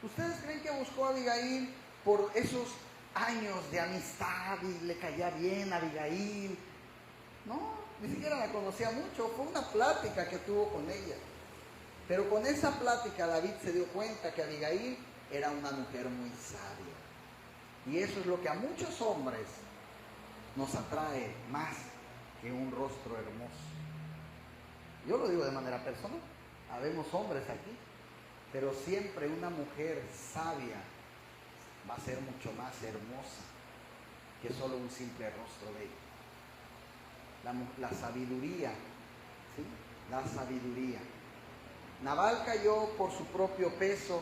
¿Ustedes creen que buscó a Abigail por esos años de amistad y le caía bien a Abigail? No, ni siquiera la conocía mucho. Fue una plática que tuvo con ella. Pero con esa plática David se dio cuenta que Abigail era una mujer muy sabia. Y eso es lo que a muchos hombres nos atrae más que un rostro hermoso. Yo lo digo de manera personal. Habemos hombres aquí, pero siempre una mujer sabia va a ser mucho más hermosa que solo un simple rostro de ella. La sabiduría, ¿sí? La sabiduría. Nabal cayó por su propio peso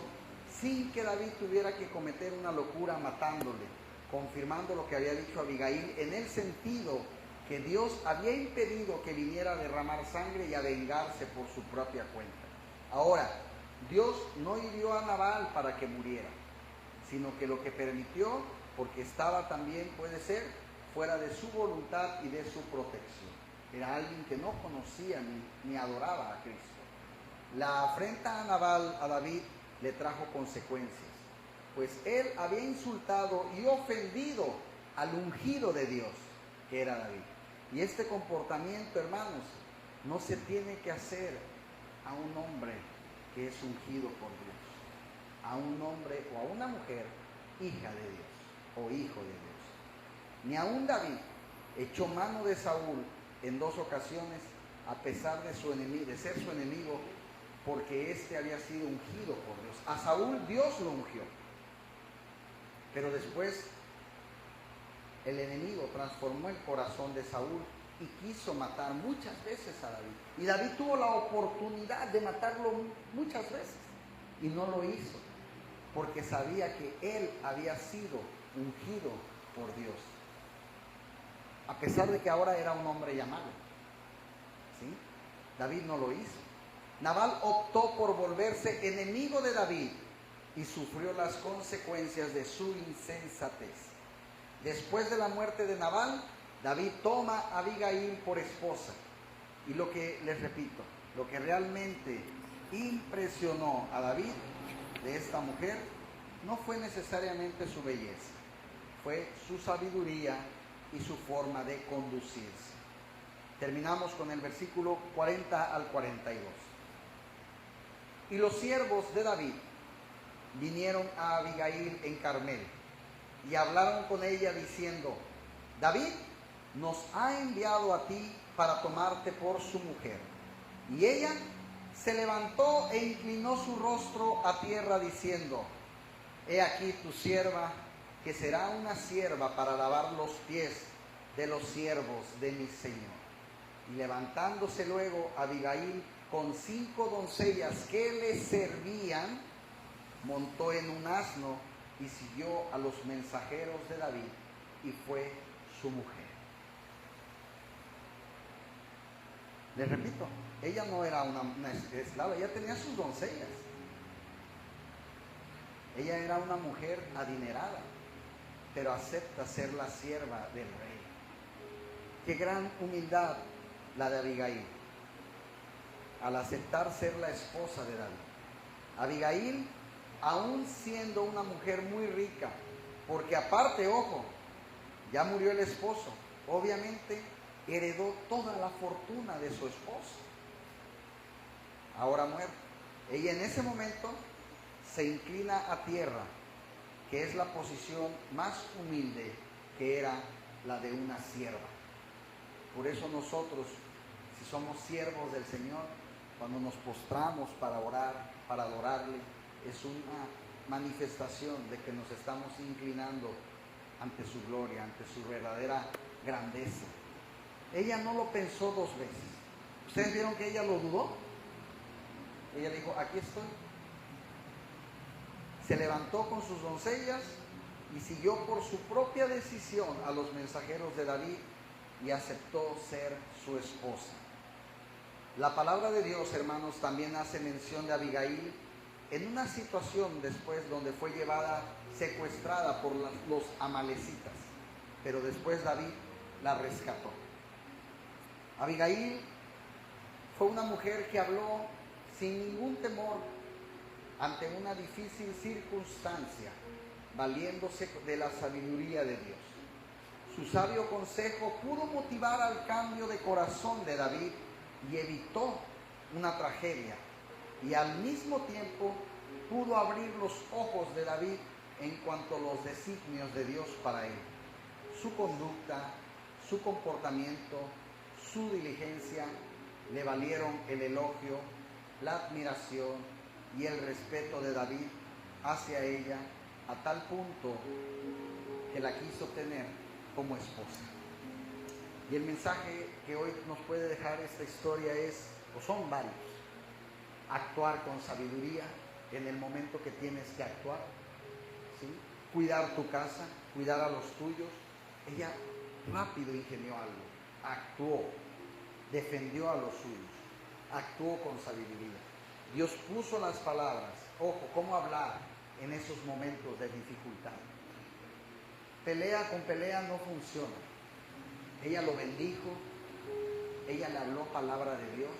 sin que David tuviera que cometer una locura matándole, confirmando lo que había dicho Abigail en el sentido que Dios había impedido que viniera a derramar sangre y a vengarse por su propia cuenta. Ahora, Dios no hirió a Nabal para que muriera, sino que lo que permitió, porque estaba también, puede ser, fuera de su voluntad y de su protección. Era alguien que no conocía ni adoraba a Cristo. La afrenta a Nabal a David le trajo consecuencias, pues él había insultado y ofendido al ungido de Dios, que era David. Y este comportamiento, hermanos, no se tiene que hacer a un hombre que es ungido por Dios, a un hombre o a una mujer hija de Dios o hijo de Dios. Ni aún David echó mano de Saúl en 2 ocasiones, a pesar de ser su enemigo, porque éste había sido ungido por Dios. A Saúl Dios lo ungió, pero después el enemigo transformó el corazón de Saúl y quiso matar muchas veces a David. Y David tuvo la oportunidad de matarlo muchas veces y no lo hizo, porque sabía que él había sido ungido por Dios, a pesar de que ahora era un hombre llamado. ¿Sí? David no lo hizo. Nabal optó por volverse enemigo de David y sufrió las consecuencias de su insensatez. Después de la muerte de Nabal, David toma a Abigail por esposa. Y lo que les repito, lo que realmente impresionó a David de esta mujer no fue necesariamente su belleza, fue su sabiduría y su forma de conducirse. Terminamos con el versículo 40 al 42. Y los siervos de David vinieron a Abigail en Carmel y hablaron con ella diciendo: David nos ha enviado a ti para tomarte por su mujer. Y ella se levantó e inclinó su rostro a tierra diciendo: He aquí tu sierva, que será una sierva para lavar los pies de los siervos de mi señor. Y levantándose luego Abigail con 5 doncellas que le servían, montó en un asno y siguió a los mensajeros de David, y fue su mujer. Les repito, ella no era una esclava, ella tenía sus doncellas. Ella era una mujer adinerada, pero acepta ser la sierva del rey. Qué gran humildad la de Abigail, al aceptar ser la esposa de David. Abigail, aún siendo una mujer muy rica, porque aparte, ojo, ya murió el esposo, obviamente heredó toda la fortuna de su esposo, ahora muerto. Ella en ese momento se inclina a tierra, que es la posición más humilde, que era la de una sierva. Por eso nosotros, si somos siervos del Señor, cuando nos postramos para orar, para adorarle, es una manifestación de que nos estamos inclinando ante su gloria, ante su verdadera grandeza. Ella no lo pensó 2 veces. ¿Ustedes vieron que ella lo dudó? Ella dijo: aquí estoy. Se levantó con sus doncellas y siguió por su propia decisión a los mensajeros de David y aceptó ser su esposa. La palabra de Dios, hermanos, también hace mención de Abigail en una situación después donde fue llevada secuestrada por los amalecitas, pero después David la rescató. Abigail fue una mujer que habló sin ningún temor ante una difícil circunstancia, valiéndose de la sabiduría de Dios. Su sabio consejo pudo motivar al cambio de corazón de David y evitó una tragedia, y al mismo tiempo pudo abrir los ojos de David en cuanto a los designios de Dios para él. Su conducta, su comportamiento, su diligencia le valieron el elogio, la admiración y el respeto de David hacia ella, a tal punto que la quiso tener como esposa. Y el mensaje que hoy nos puede dejar esta historia es, o son varios: actuar con sabiduría en el momento que tienes que actuar, ¿sí? Cuidar tu casa, cuidar a los tuyos. Ella rápido ingenió algo, actuó, defendió a los suyos, actuó con sabiduría. Dios puso las palabras, ojo, cómo hablar en esos momentos de dificultad. Pelea con pelea no funciona. Ella lo bendijo, ella le habló palabra de Dios,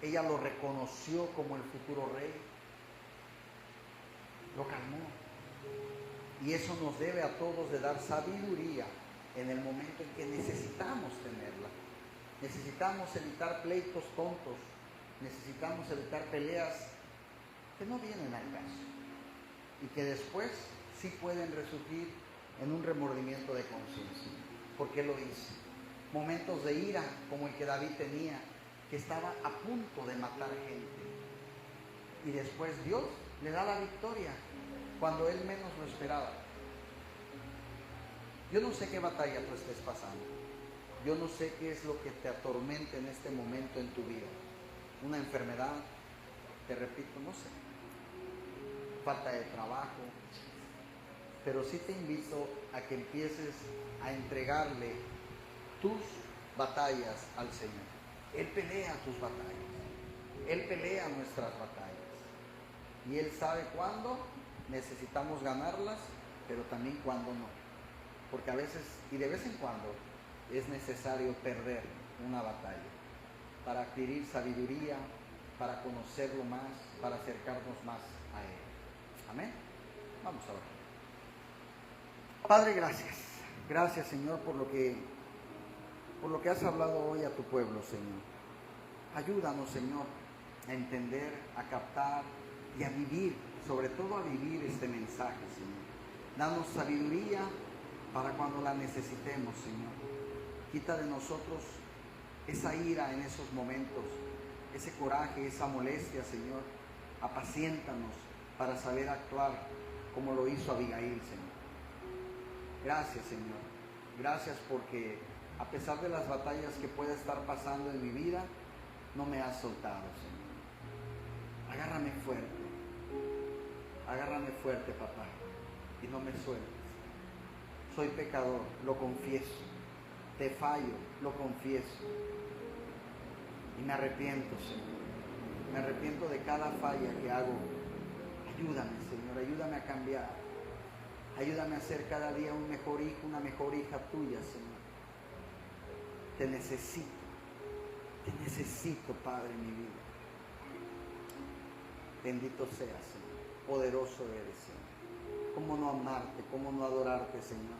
ella lo reconoció como el futuro rey, lo calmó. Y eso nos debe a todos de dar sabiduría en el momento en que necesitamos tenerla. Necesitamos evitar pleitos tontos, necesitamos evitar peleas que no vienen al caso y que después sí pueden resurgir en un remordimiento de conciencia. ¿Por qué lo hice? Momentos de ira como el que David tenía, que estaba a punto de matar gente, y después Dios le da la victoria cuando él menos lo esperaba. Yo no sé qué batalla tú estés pasando, yo no sé qué es lo que te atormenta en este momento en tu vida. Una enfermedad, te repito, no sé, falta de trabajo, pero sí te invito a que empieces a entregarle tus batallas al Señor. Él pelea tus batallas, Él pelea nuestras batallas, y Él sabe cuándo necesitamos ganarlas, pero también cuándo no, porque a veces y de vez en cuando es necesario perder una batalla para adquirir sabiduría, para conocerlo más, para acercarnos más a Él. Amén. Vamos a orar. Padre, gracias. Gracias, Señor, por lo que has hablado hoy a tu pueblo, Señor. Ayúdanos, Señor, a entender, a captar y a vivir, sobre todo a vivir este mensaje, Señor. Danos sabiduría para cuando la necesitemos, Señor. Quita de nosotros esa ira en esos momentos, ese coraje, esa molestia, Señor. Apaciéntanos para saber actuar como lo hizo Abigail, Señor. Gracias, Señor. Gracias porque a pesar de las batallas que pueda estar pasando en mi vida, no me has soltado, Señor. Agárrame fuerte, papá, y no me sueltes. Soy pecador, lo confieso. Te fallo, lo confieso. Y me arrepiento, Señor. Me arrepiento de cada falla que hago. Ayúdame, Señor, ayúdame a cambiar. Ayúdame a ser cada día un mejor hijo, una mejor hija tuya, Señor. Te necesito, Padre, en mi vida. Bendito seas, Señor. Poderoso eres, Señor. ¿Cómo no amarte? ¿Cómo no adorarte, Señor?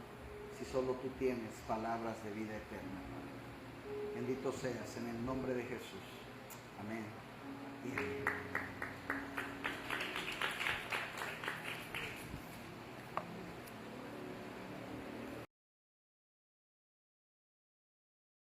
Si solo tú tienes palabras de vida eterna, Padre. Bendito seas en el nombre de Jesús. Amén. Y amén.